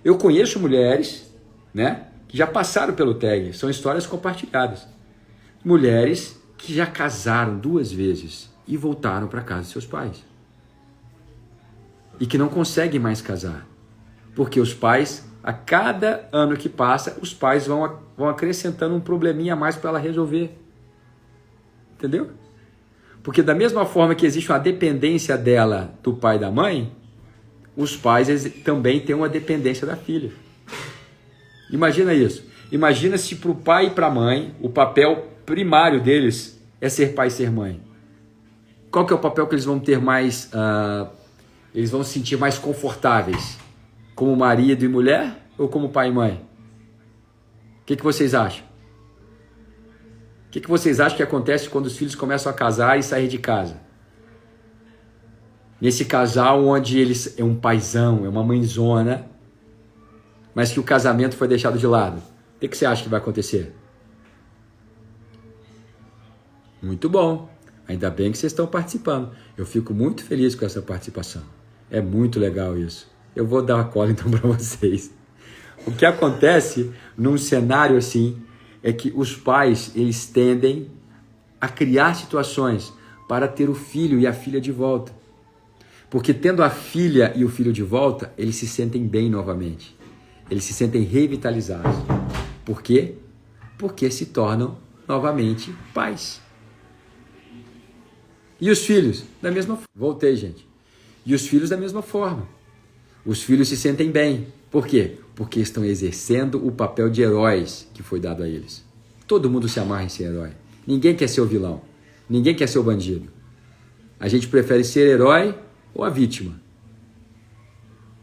Eu conheço mulheres, né, que já passaram pelo tag, são histórias compartilhadas. Mulheres que já casaram 2 vezes e voltaram para casa de seus pais. E que não conseguem mais casar. Porque os pais, a cada ano que passa, os pais vão acrescentando um probleminha a mais para ela resolver. Entendeu? Porque da mesma forma que existe uma dependência dela do pai e da mãe, os pais também têm uma dependência da filha. Imagina isso. Imagina se para o pai e para a mãe, o papel primário deles é ser pai e ser mãe. Qual que é o papel que eles vão ter mais... eles vão se sentir mais confortáveis? Como marido e mulher ou como pai e mãe? O que vocês acham? O que vocês acham que acontece quando os filhos começam a casar e sair de casa? Nesse casal onde eles é um paizão, é uma mãezona, mas que o casamento foi deixado de lado. O que você acha que vai acontecer? Muito bom. Ainda bem que vocês estão participando. Eu fico muito feliz com essa participação. É muito legal isso. Eu vou dar a cola então para vocês. O que acontece num cenário assim é que os pais, eles tendem a criar situações para ter o filho e a filha de volta. Porque tendo a filha e o filho de volta, eles se sentem bem novamente. Eles se sentem revitalizados. Por quê? Porque se tornam novamente pais. E os filhos? Da mesma forma. Voltei, gente. E os filhos da mesma forma. Os filhos se sentem bem. Por quê? Porque estão exercendo o papel de heróis que foi dado a eles. Todo mundo se amarra em ser herói. Ninguém quer ser o vilão. Ninguém quer ser o bandido. A gente prefere ser herói ou a vítima.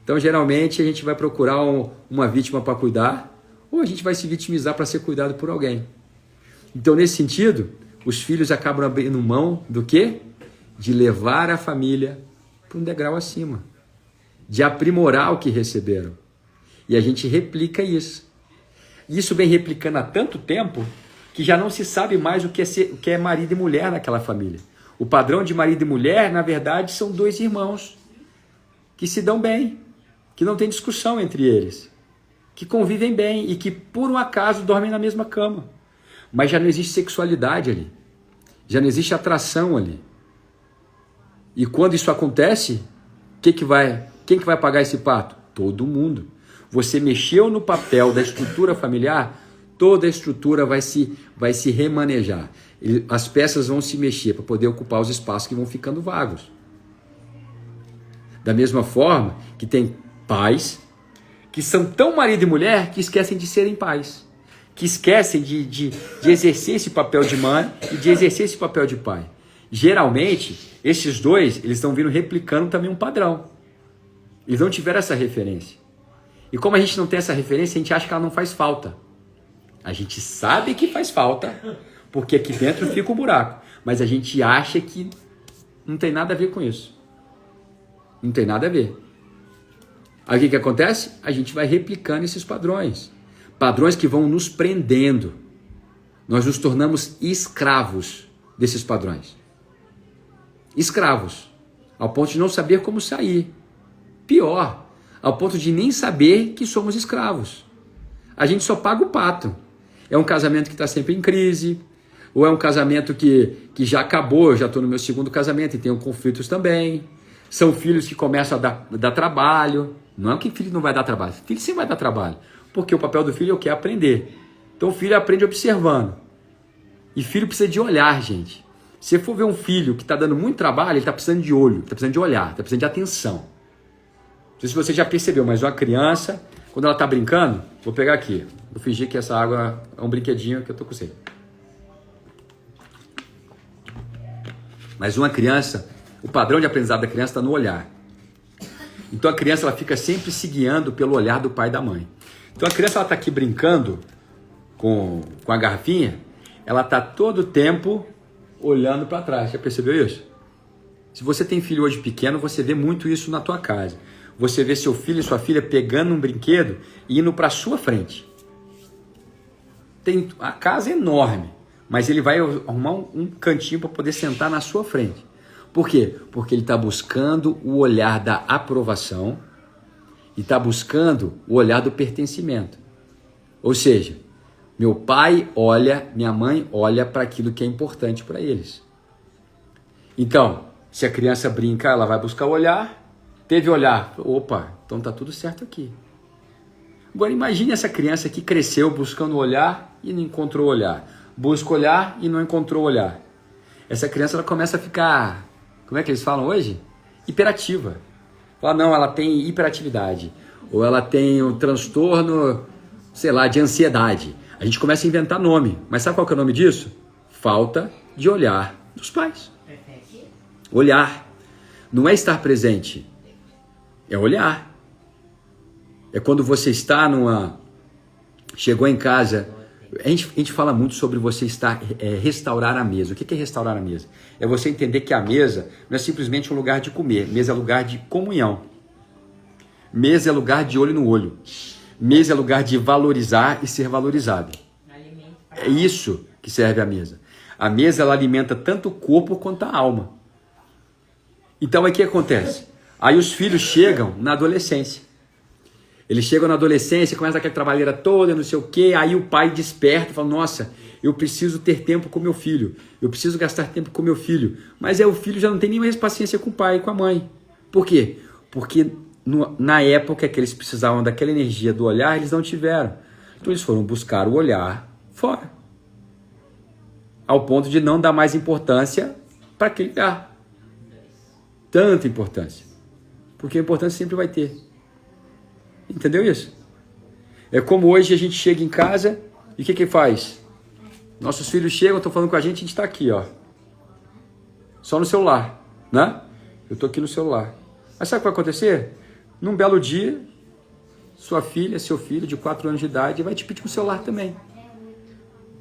Então, geralmente, a gente vai procurar uma vítima para cuidar ou a gente vai se vitimizar para ser cuidado por alguém. Então, nesse sentido, os filhos acabam abrindo mão do quê? De levar a família para um degrau acima. De aprimorar o que receberam. E a gente replica isso. Isso vem replicando há tanto tempo que já não se sabe mais o que é marido e mulher naquela família. O padrão de marido e mulher, na verdade, são 2 irmãos que se dão bem, que não tem discussão entre eles, que convivem bem e que, por um acaso, dormem na mesma cama. Mas já não existe sexualidade ali. Já não existe atração ali. E quando isso acontece, quem que vai pagar esse pato? Todo mundo. Você mexeu no papel da estrutura familiar, toda a estrutura vai se remanejar. As peças vão se mexer para poder ocupar os espaços que vão ficando vagos. Da mesma forma que tem pais que são tão marido e mulher que esquecem de serem pais. Que esquecem de exercer esse papel de mãe e de exercer esse papel de pai. Geralmente, esses dois, eles estão vindo replicando também um padrão. Eles não tiveram essa referência. E como a gente não tem essa referência, a gente acha que ela não faz falta. A gente sabe que faz falta, porque aqui dentro fica um buraco. Mas a gente acha que não tem nada a ver com isso. Não tem nada a ver. Aí o que acontece? A gente vai replicando esses padrões. Padrões que vão nos prendendo. Nós nos tornamos escravos desses padrões. Escravos. Ao ponto de não saber como sair. Pior, ao ponto de nem saber que somos escravos. A gente só paga o pato. É um casamento que está sempre em crise, ou é um casamento que já acabou, eu já estou no meu segundo casamento e tenho conflitos também. São filhos que começam a dar trabalho. Não é que filho não vai dar trabalho. Filho sim vai dar trabalho. Porque o papel do filho é o que? Aprender. Então o filho aprende observando. E filho precisa de olhar, gente. Se você for ver um filho que está dando muito trabalho, ele está precisando de olho, está precisando de olhar, está precisando de atenção. Não sei se você já percebeu, mas uma criança, quando ela está brincando, vou pegar aqui. Vou fingir que essa água é um brinquedinho que eu estou com sede. Mas uma criança, o padrão de aprendizado da criança está no olhar. Então a criança ela fica sempre se guiando pelo olhar do pai e da mãe. Então a criança está aqui brincando com a garrafinha, ela está todo o tempo olhando para trás. Já percebeu isso? Se você tem filho hoje pequeno, você vê muito isso na tua casa. Você vê seu filho e sua filha pegando um brinquedo e indo para a sua frente. A casa é enorme, mas ele vai arrumar um cantinho para poder sentar na sua frente. Por quê? Porque ele está buscando o olhar da aprovação e está buscando o olhar do pertencimento. Ou seja, meu pai olha, minha mãe olha para aquilo que é importante para eles. Então, se a criança brinca, ela vai buscar o olhar. Teve olhar, opa, então tá tudo certo aqui. Agora imagine essa criança que cresceu buscando olhar e não encontrou olhar. Busca olhar e não encontrou olhar. Essa criança ela começa a ficar, como é que eles falam hoje? Hiperativa. Fala, não, ela tem hiperatividade. Ou ela tem um transtorno, sei lá, de ansiedade. A gente começa a inventar nome. Mas sabe qual que é o nome disso? Falta de olhar dos pais. Olhar. Não é estar presente. É olhar. É quando você está chegou em casa. A gente fala muito sobre você restaurar a mesa. O que é restaurar a mesa? É você entender que a mesa não é simplesmente um lugar de comer. Mesa é lugar de comunhão. Mesa é lugar de olho no olho. Mesa é lugar de valorizar e ser valorizado. É isso que serve a mesa. A mesa ela alimenta tanto o corpo quanto a alma. Então aí o que acontece? Aí os filhos chegam na adolescência. Eles chegam na adolescência, começa aquela trabalheira toda, não sei o quê, aí o pai desperta e fala, nossa, eu preciso ter tempo com meu filho, eu preciso gastar tempo com meu filho. Mas o filho já não tem nenhuma paciência com o pai e com a mãe. Por quê? Porque na época que eles precisavam daquela energia do olhar, eles não tiveram. Então eles foram buscar o olhar fora. Ao ponto de não dar mais importância para aquele lugar. Tanta importância. Porque a importância sempre vai ter. Entendeu isso? É como hoje a gente chega em casa e o que faz? Nossos filhos chegam, estão falando com a gente está aqui, ó. Só no celular, né? Eu estou aqui no celular. Mas sabe o que vai acontecer? Num belo dia, sua filha, seu filho de 4 anos de idade vai te pedir um celular também.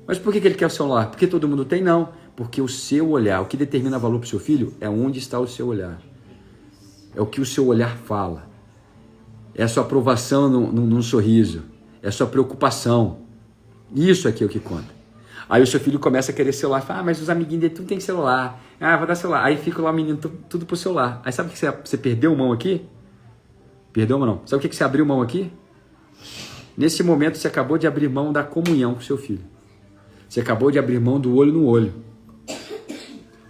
Mas por que ele quer o celular? Porque todo mundo tem? Não. Porque o seu olhar, o que determina valor para o seu filho é onde está o seu olhar. É o que o seu olhar fala. É a sua aprovação num sorriso. É a sua preocupação. Isso aqui é o que conta. Aí o seu filho começa a querer celular. Fala, mas os amiguinhos dele tudo tem celular. Ah, vou dar celular. Aí fica lá o menino tudo pro celular. Aí sabe o que você perdeu mão aqui? Perdeu mão não. Sabe o que você abriu mão aqui? Nesse momento você acabou de abrir mão da comunhão com o seu filho. Você acabou de abrir mão do olho no olho.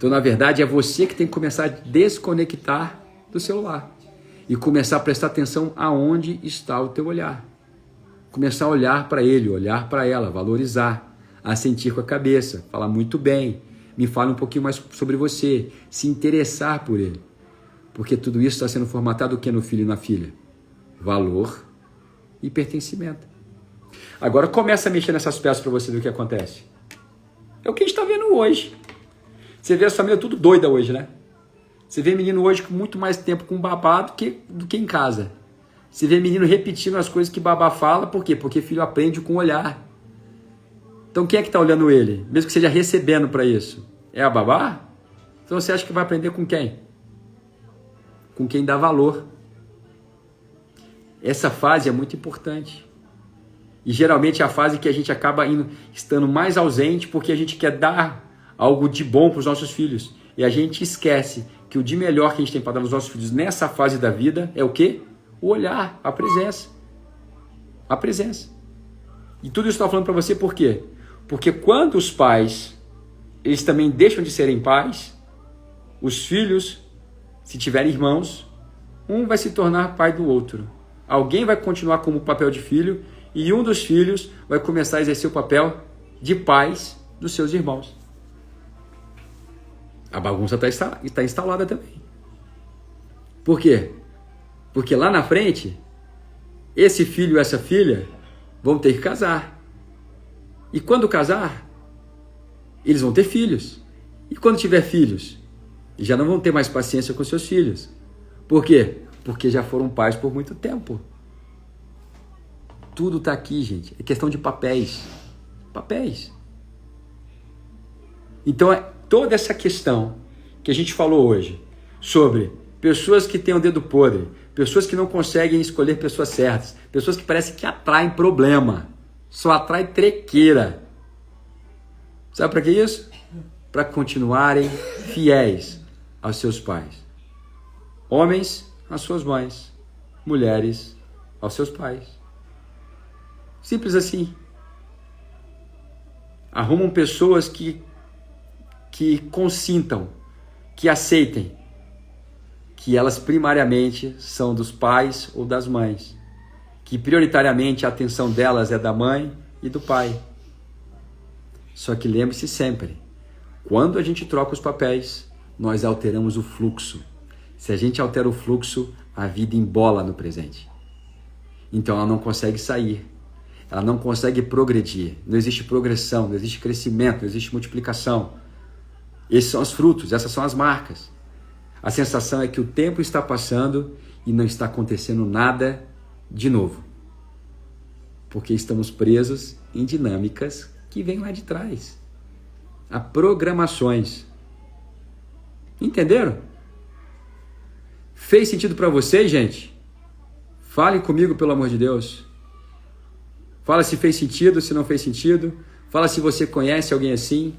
Então, na verdade, é você que tem que começar a desconectar do celular e começar a prestar atenção aonde está o teu olhar. Começar a olhar para ele, olhar para ela, valorizar, assentir com a cabeça, falar muito bem, me fala um pouquinho mais sobre você, se interessar por ele. Porque tudo isso está sendo formatado o que no filho e na filha? Valor e pertencimento. Agora começa a mexer nessas peças para você ver o que acontece. É o que a gente está vendo hoje. Você vê essa família tudo doida hoje, né? Você vê menino hoje com muito mais tempo com babá do que em casa. Você vê menino repetindo as coisas que babá fala, por quê? Porque filho aprende com o olhar. Então quem é que está olhando ele? Mesmo que seja recebendo para isso. É a babá? Então você acha que vai aprender com quem? Com quem dá valor. Essa fase é muito importante. E geralmente é a fase que a gente acaba estando mais ausente porque a gente quer dar algo de bom para os nossos filhos. E a gente esquece que o de melhor que a gente tem para dar aos nossos filhos nessa fase da vida é o quê? O olhar, a presença. A presença. E tudo isso eu estou falando para você por quê? Porque quando os pais, eles também deixam de serem pais, os filhos, se tiverem irmãos, um vai se tornar pai do outro. Alguém vai continuar como papel de filho e um dos filhos vai começar a exercer o papel de pais dos seus irmãos. A bagunça está instalada também. Por quê? Porque lá na frente, esse filho e essa filha vão ter que casar. E quando casar, eles vão ter filhos. E quando tiver filhos, já não vão ter mais paciência com seus filhos. Por quê? Porque já foram pais por muito tempo. Tudo está aqui, gente. É questão de papéis. Papéis. Então, toda essa questão que a gente falou hoje sobre pessoas que têm o dedo podre, pessoas que não conseguem escolher pessoas certas, pessoas que parecem que atraem problema, só atrai trequeira. Sabe para que isso? Para continuarem fiéis aos seus pais. Homens às suas mães, mulheres aos seus pais. Simples assim. Arrumam pessoas que consintam, que aceitem que elas primariamente são dos pais ou das mães, que prioritariamente a atenção delas é da mãe e do pai. Só que lembre-se sempre, quando a gente troca os papéis, nós alteramos o fluxo. Se a gente altera o fluxo, a vida embola no presente. Então ela não consegue sair, ela não consegue progredir, não existe progressão, não existe crescimento, não existe multiplicação. Esses são os frutos, essas são as marcas. A sensação é que o tempo está passando e não está acontecendo nada de novo. Porque estamos presos em dinâmicas que vêm lá de trás. Há programações. Entenderam? Fez sentido para vocês, gente? Falem comigo, pelo amor de Deus. Fala se fez sentido, se não fez sentido. Fala se você conhece alguém assim.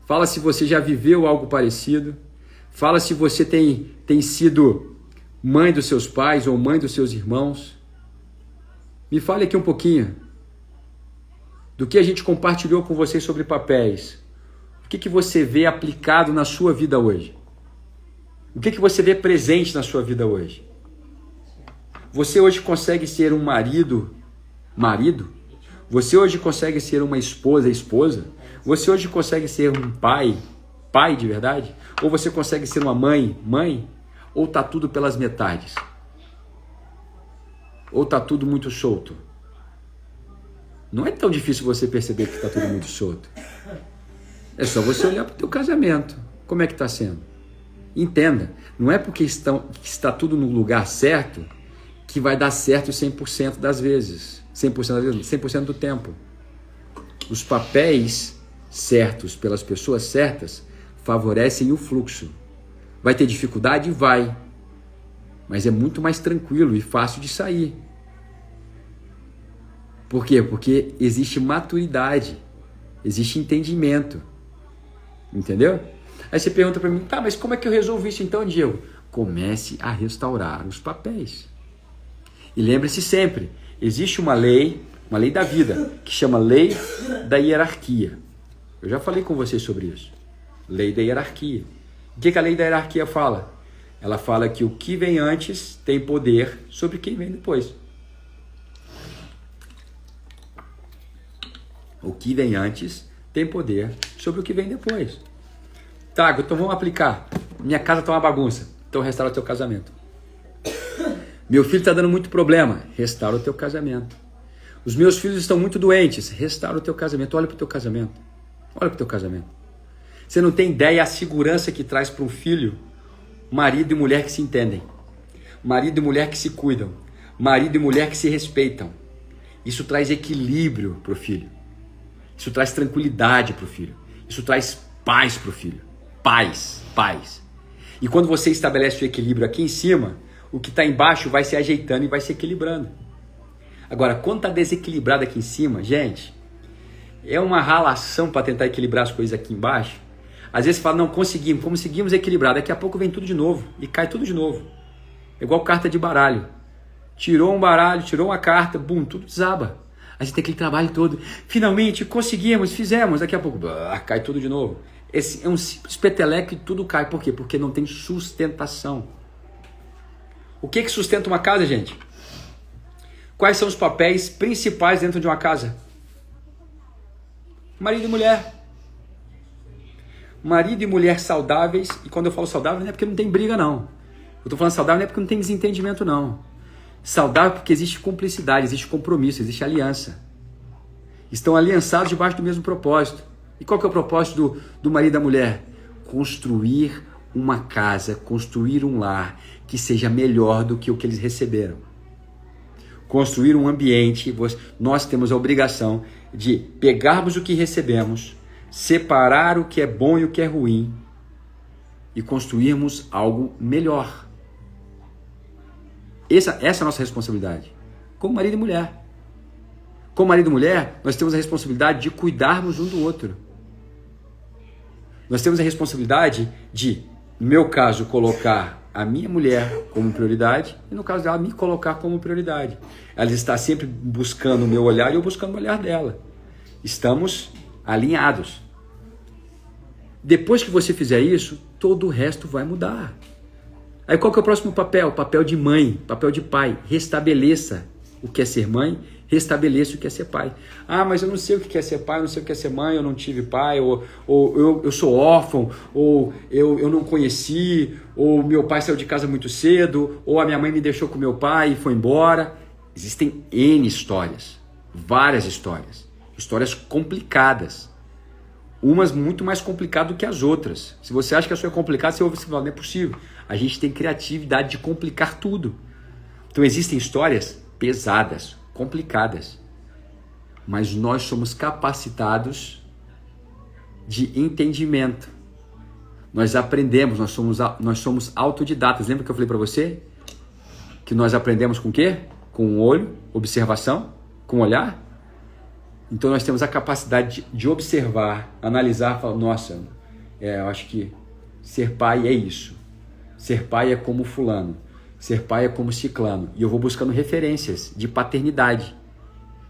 Fala se você já viveu algo parecido. Fala se você tem sido mãe dos seus pais ou mãe dos seus irmãos. Me fale aqui um pouquinho do que a gente compartilhou com vocês sobre papéis. O que você vê aplicado na sua vida hoje? O que você vê presente na sua vida hoje? Você hoje consegue ser um marido? Você hoje consegue ser uma esposa? Você hoje consegue ser um pai de verdade? Ou você consegue ser uma mãe? Ou tá tudo pelas metades? Ou tá tudo muito solto? Não é tão difícil você perceber que tá tudo muito solto. É só você olhar para o teu casamento. Como é que está sendo? Entenda, não é porque está tudo no lugar certo que vai dar certo 100% das vezes. 100% do tempo. Os papéis certos pelas pessoas certas favorecem o fluxo. Vai ter dificuldade? Vai. Mas é muito mais tranquilo e fácil de sair. Por quê? Porque existe maturidade, existe entendimento. Entendeu? Aí você pergunta para mim, tá, mas como é que eu resolvo isso então, Diego? Comece a restaurar os papéis. E lembre-se sempre, existe uma lei da vida, que chama lei da hierarquia. Eu já falei com vocês sobre isso. Lei da hierarquia. O que a lei da hierarquia fala? Ela fala que o que vem antes tem poder sobre quem vem depois. O que vem antes tem poder sobre o que vem depois. Tá, então vamos aplicar. Minha casa está uma bagunça, então restaura o teu casamento. Meu filho está dando muito problema, restaura o teu casamento. Os meus filhos estão muito doentes, restaura o teu casamento. Olha para o teu casamento. Olha para o teu casamento. Você não tem ideia a segurança que traz para um filho marido e mulher que se entendem. Marido e mulher que se cuidam. Marido e mulher que se respeitam. Isso traz equilíbrio para o filho. Isso traz tranquilidade para o filho. Isso traz paz para o filho. Paz, paz. E quando você estabelece o equilíbrio aqui em cima, o que está embaixo vai se ajeitando e vai se equilibrando. Agora, quando está desequilibrado aqui em cima, gente, é uma ralação para tentar equilibrar as coisas aqui embaixo. Às vezes você fala, não, conseguimos equilibrar. Daqui a pouco vem tudo de novo e cai tudo de novo. É igual carta de baralho. Tirou um baralho, tirou uma carta, bum, tudo desaba. Aí você tem aquele trabalho todo. Finalmente, conseguimos, fizemos. Daqui a pouco, cai tudo de novo. Esse é um simples peteleco e tudo cai. Por quê? Porque não tem sustentação. O que sustenta uma casa, gente? Quais são os papéis principais dentro de uma casa? Marido e mulher. Marido e mulher saudáveis. E quando eu falo saudável, não é porque não tem briga, não. Eu estou falando saudável não é porque não tem desentendimento, não. Saudável porque existe cumplicidade, existe compromisso, existe aliança. Estão aliançados debaixo do mesmo propósito. E qual que é o propósito do marido e da mulher? Construir uma casa, construir um lar que seja melhor do que o que eles receberam. Construir um ambiente, nós temos a obrigação de pegarmos o que recebemos, separar o que é bom e o que é ruim e construirmos algo melhor. Essa é a nossa responsabilidade, como marido e mulher. Como marido e mulher, nós temos a responsabilidade de cuidarmos um do outro. Nós temos a responsabilidade de, no meu caso, colocar a minha mulher como prioridade e no caso dela, me colocar como prioridade. Ela está sempre buscando o meu olhar e eu buscando o olhar dela. Estamos alinhados. Depois que você fizer isso, todo o resto vai mudar. Aí qual que é o próximo papel? Papel de mãe, papel de pai. Restabeleça o que é ser mãe, restabeleça o que é ser pai. Ah, mas eu não sei o que é ser pai, eu não sei o que é ser mãe, eu não tive pai, ou eu sou órfão, ou eu não conheci, ou meu pai saiu de casa muito cedo, ou a minha mãe me deixou com meu pai e foi embora. Existem N histórias, várias histórias, histórias complicadas. Umas muito mais complicadas do que as outras. Se você acha que a sua é complicada, você ouve e fala, não é possível. A gente tem criatividade de complicar tudo. Então existem histórias pesadas, complicadas. Mas nós somos capacitados de entendimento. Nós aprendemos, nós somos autodidatas. Lembra que eu falei para você? Que nós aprendemos com o quê? Com o olho, observação, com o olhar. Então nós temos a capacidade de observar, analisar, falar, nossa, eu acho que ser pai é isso. Ser pai é como fulano. Ser pai é como ciclano. E eu vou buscando referências de paternidade.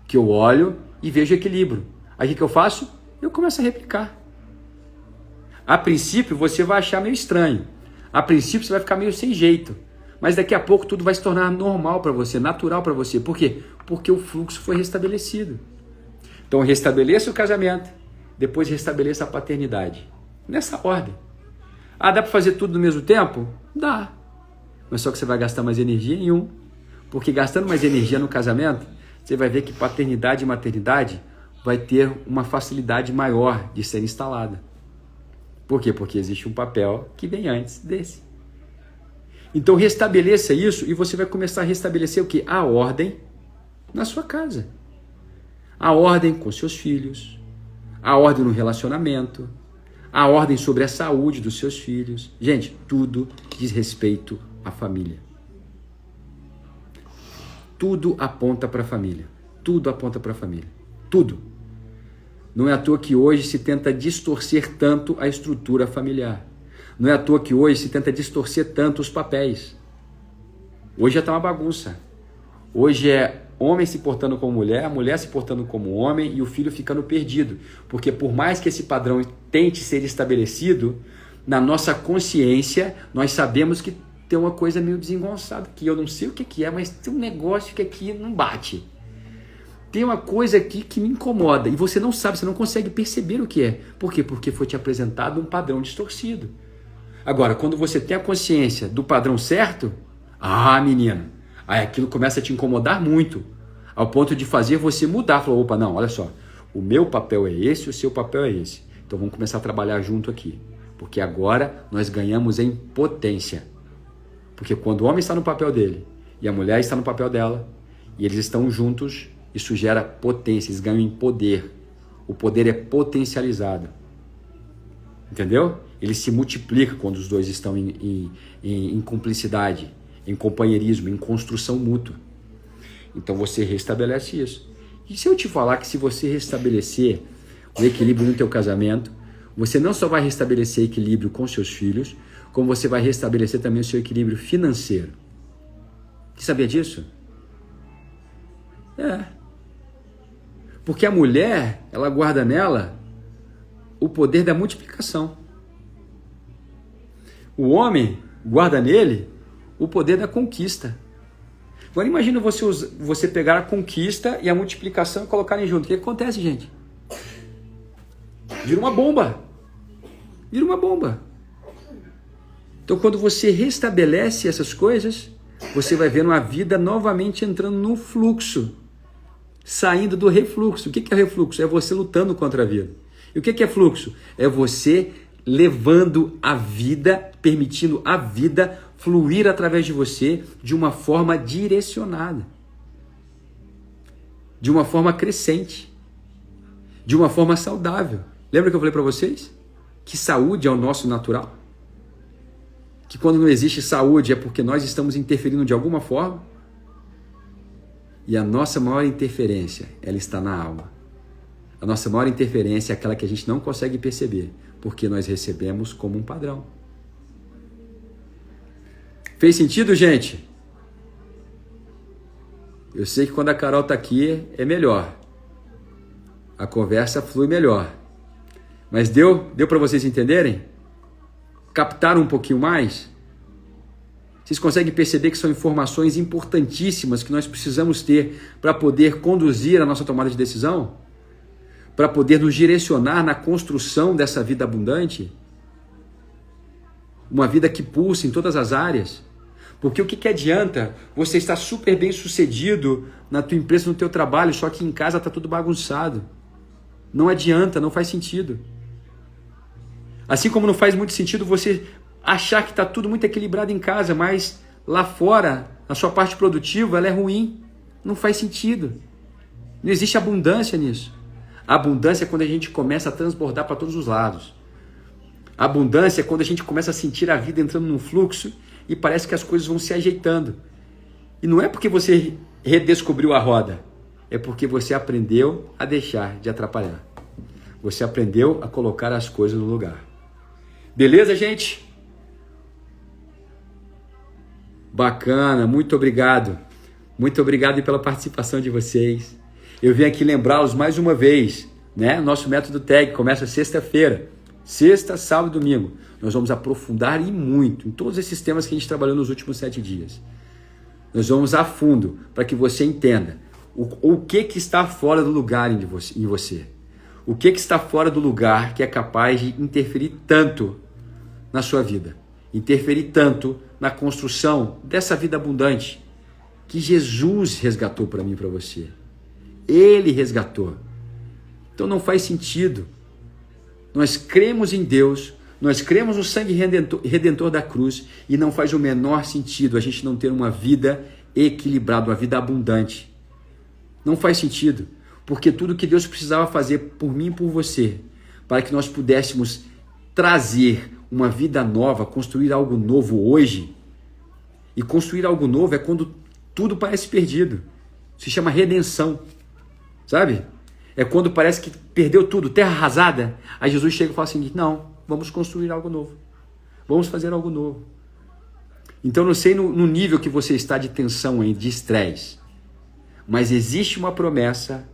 Que eu olho e vejo equilíbrio. Aí o que eu faço? Eu começo a replicar. A princípio você vai achar meio estranho. A princípio você vai ficar meio sem jeito. Mas daqui a pouco tudo vai se tornar normal para você, natural para você. Por quê? Porque o fluxo foi restabelecido. Então restabeleça o casamento, depois restabeleça a paternidade. Nessa ordem. Ah, dá para fazer tudo no mesmo tempo? Dá. Mas só que você vai gastar mais energia em um. Porque gastando mais energia no casamento, você vai ver que paternidade e maternidade vai ter uma facilidade maior de ser instalada. Por quê? Porque existe um papel que vem antes desse. Então restabeleça isso e você vai começar a restabelecer o quê? A ordem na sua casa. A ordem com seus filhos, a ordem no relacionamento, a ordem sobre a saúde dos seus filhos. Gente, tudo diz respeito à família. Tudo aponta para a família. Tudo aponta para a família. Tudo. Não é à toa que hoje se tenta distorcer tanto a estrutura familiar. Não é à toa que hoje se tenta distorcer tanto os papéis. Hoje já está uma bagunça. Hoje é homem se portando como mulher, a mulher se portando como homem e o filho ficando perdido. Porque por mais que esse padrão tente ser estabelecido, na nossa consciência, nós sabemos que tem uma coisa meio desengonçada, que eu não sei o que é, mas tem um negócio que aqui não bate. Tem uma coisa aqui que me incomoda e você não sabe, você não consegue perceber o que é. Por quê? Porque foi te apresentado um padrão distorcido. Agora, quando você tem a consciência do padrão certo, menino, aí aquilo começa a te incomodar muito, ao ponto de fazer você mudar. Falou, opa, não, olha só, o meu papel é esse, o seu papel é esse. Então vamos começar a trabalhar junto aqui, porque agora nós ganhamos em potência. Porque quando o homem está no papel dele e a mulher está no papel dela, e eles estão juntos, isso gera potência, eles ganham em poder. O poder é potencializado. Entendeu? Ele se multiplica quando os dois estão em cumplicidade, em companheirismo, em construção mútua. Então você restabelece isso. E se eu te falar que se você restabelecer o equilíbrio no teu casamento, você não só vai restabelecer equilíbrio com seus filhos, como você vai restabelecer também o seu equilíbrio financeiro. Você sabia disso? Porque a mulher, ela guarda nela o poder da multiplicação. O homem guarda nele o poder da conquista. Agora imagina você pegar a conquista e a multiplicação e colocarem junto. O que acontece, gente? Vira uma bomba. Vira uma bomba. Então quando você restabelece essas coisas, você vai ver uma vida novamente entrando no fluxo, saindo do refluxo. O que é refluxo? É você lutando contra a vida. E o que é fluxo? É você levando a vida, permitindo a vida fluir através de você de uma forma direcionada, de uma forma crescente, de uma forma saudável. Lembra que eu falei para vocês? Que saúde é o nosso natural? Que quando não existe saúde é porque nós estamos interferindo de alguma forma? E a nossa maior interferência, ela está na alma. A nossa maior interferência é aquela que a gente não consegue perceber, porque nós recebemos como um padrão. Fez sentido, gente? Eu sei que quando a Carol está aqui é melhor. A conversa flui melhor. Mas deu para vocês entenderem? Captaram um pouquinho mais? Vocês conseguem perceber que são informações importantíssimas que nós precisamos ter para poder conduzir a nossa tomada de decisão? Para poder nos direcionar na construção dessa vida abundante? Uma vida que pulsa em todas as áreas? Porque o que adianta você estar super bem sucedido na tua empresa, no teu trabalho, só que em casa está tudo bagunçado? Não adianta, não faz sentido. Assim como não faz muito sentido você achar que está tudo muito equilibrado em casa, mas lá fora, a sua parte produtiva, ela é ruim. Não faz sentido. Não existe abundância nisso. A abundância é quando a gente começa a transbordar para todos os lados. A abundância é quando a gente começa a sentir a vida entrando num fluxo e parece que as coisas vão se ajeitando. E não é porque você redescobriu a roda, é porque você aprendeu a deixar de atrapalhar. Você aprendeu a colocar as coisas no lugar. Beleza, gente? Bacana, muito obrigado. Muito obrigado pela participação de vocês. Eu vim aqui lembrá-los mais uma vez, né? Nosso método TAG começa sexta-feira. Sexta, sábado e domingo. Nós vamos aprofundar e muito em todos esses temas que a gente trabalhou nos últimos 7 dias. Nós vamos a fundo para que você entenda o que está fora do lugar em você. O que está fora do lugar que é capaz de interferir tanto na sua vida. Interferir tanto na construção dessa vida abundante que Jesus resgatou para mim e para você. Ele resgatou. Então não faz sentido. Nós cremos em Deus, nós cremos no sangue redentor da cruz e não faz o menor sentido a gente não ter uma vida equilibrada, uma vida abundante. Não faz sentido, porque tudo que Deus precisava fazer por mim e por você, para que nós pudéssemos trazer uma vida nova, construir algo novo hoje. E construir algo novo é quando tudo parece perdido. Se chama redenção, sabe? É quando parece que perdeu tudo, terra arrasada. Aí Jesus chega e fala assim, não, vamos construir algo novo. Vamos fazer algo novo. Então não sei no nível que você está de tensão aí, de estresse. Mas existe uma promessa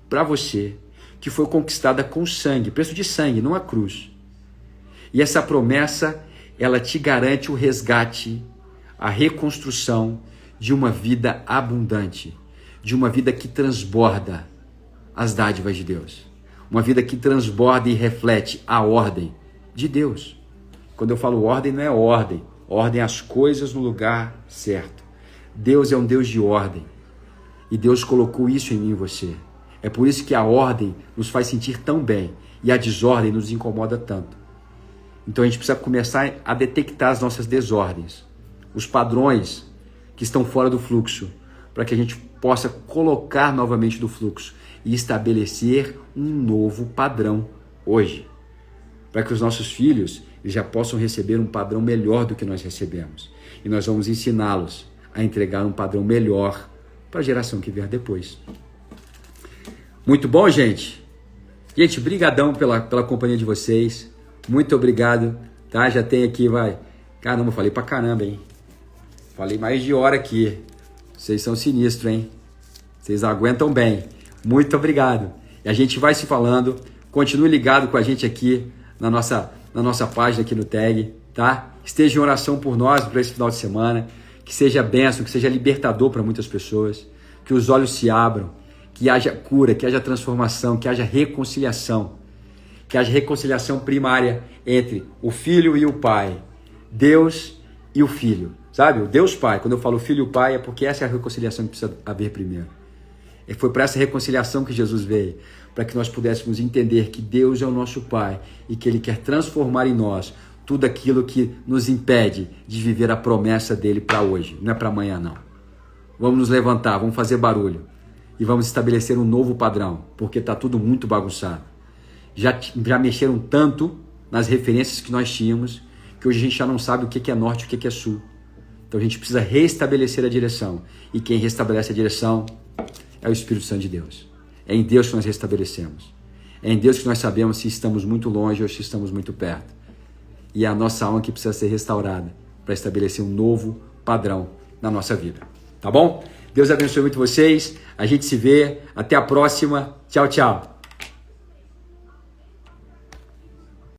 para você que foi conquistada com sangue, preço de sangue, não a cruz. E essa promessa, ela te garante o resgate, a reconstrução de uma vida abundante, de uma vida que transborda as dádivas de Deus. Uma vida que transborda e reflete a ordem de Deus. Quando eu falo ordem, não é ordem. Ordem as coisas no lugar certo. Deus é um Deus de ordem. E Deus colocou isso em mim e você. É por isso que a ordem nos faz sentir tão bem e a desordem nos incomoda tanto. Então a gente precisa começar a detectar as nossas desordens, os padrões que estão fora do fluxo, para que a gente possa colocar novamente no fluxo e estabelecer um novo padrão hoje, para que os nossos filhos já possam receber um padrão melhor do que nós recebemos. E nós vamos ensiná-los a entregar um padrão melhor para a geração que vier depois. Muito bom, gente? Gente, brigadão pela companhia de vocês. Muito obrigado, tá? Já tem aqui, Caramba, falei pra caramba, hein? Falei mais de hora aqui. Vocês são sinistros, hein? Vocês aguentam bem. Muito obrigado. E a gente vai se falando. Continue ligado com a gente aqui na nossa página aqui no Tag, tá? Esteja em oração por nós para esse final de semana. Que seja bênção, que seja libertador para muitas pessoas. Que os olhos se abram. Que haja cura, que haja transformação, que haja reconciliação. Que haja reconciliação primária entre o Filho e o Pai. Deus e o Filho. Sabe? O Deus Pai. Quando eu falo Filho e o Pai é porque essa é a reconciliação que precisa haver primeiro. E foi para essa reconciliação que Jesus veio. Para que nós pudéssemos entender que Deus é o nosso Pai e que Ele quer transformar em nós tudo aquilo que nos impede de viver a promessa dEle para hoje. Não é para amanhã, não. Vamos nos levantar, vamos fazer barulho. E vamos estabelecer um novo padrão. Porque está tudo muito bagunçado. Já mexeram tanto nas referências que nós tínhamos que hoje a gente já não sabe o que é norte e o que é sul. Então a gente precisa restabelecer a direção. E quem restabelece a direção é o Espírito Santo de Deus. É em Deus que nós restabelecemos. É em Deus que nós sabemos se estamos muito longe ou se estamos muito perto. E é a nossa alma que precisa ser restaurada para estabelecer um novo padrão na nossa vida. Tá bom? Deus abençoe muito vocês. A gente se vê. Até a próxima. Tchau, tchau.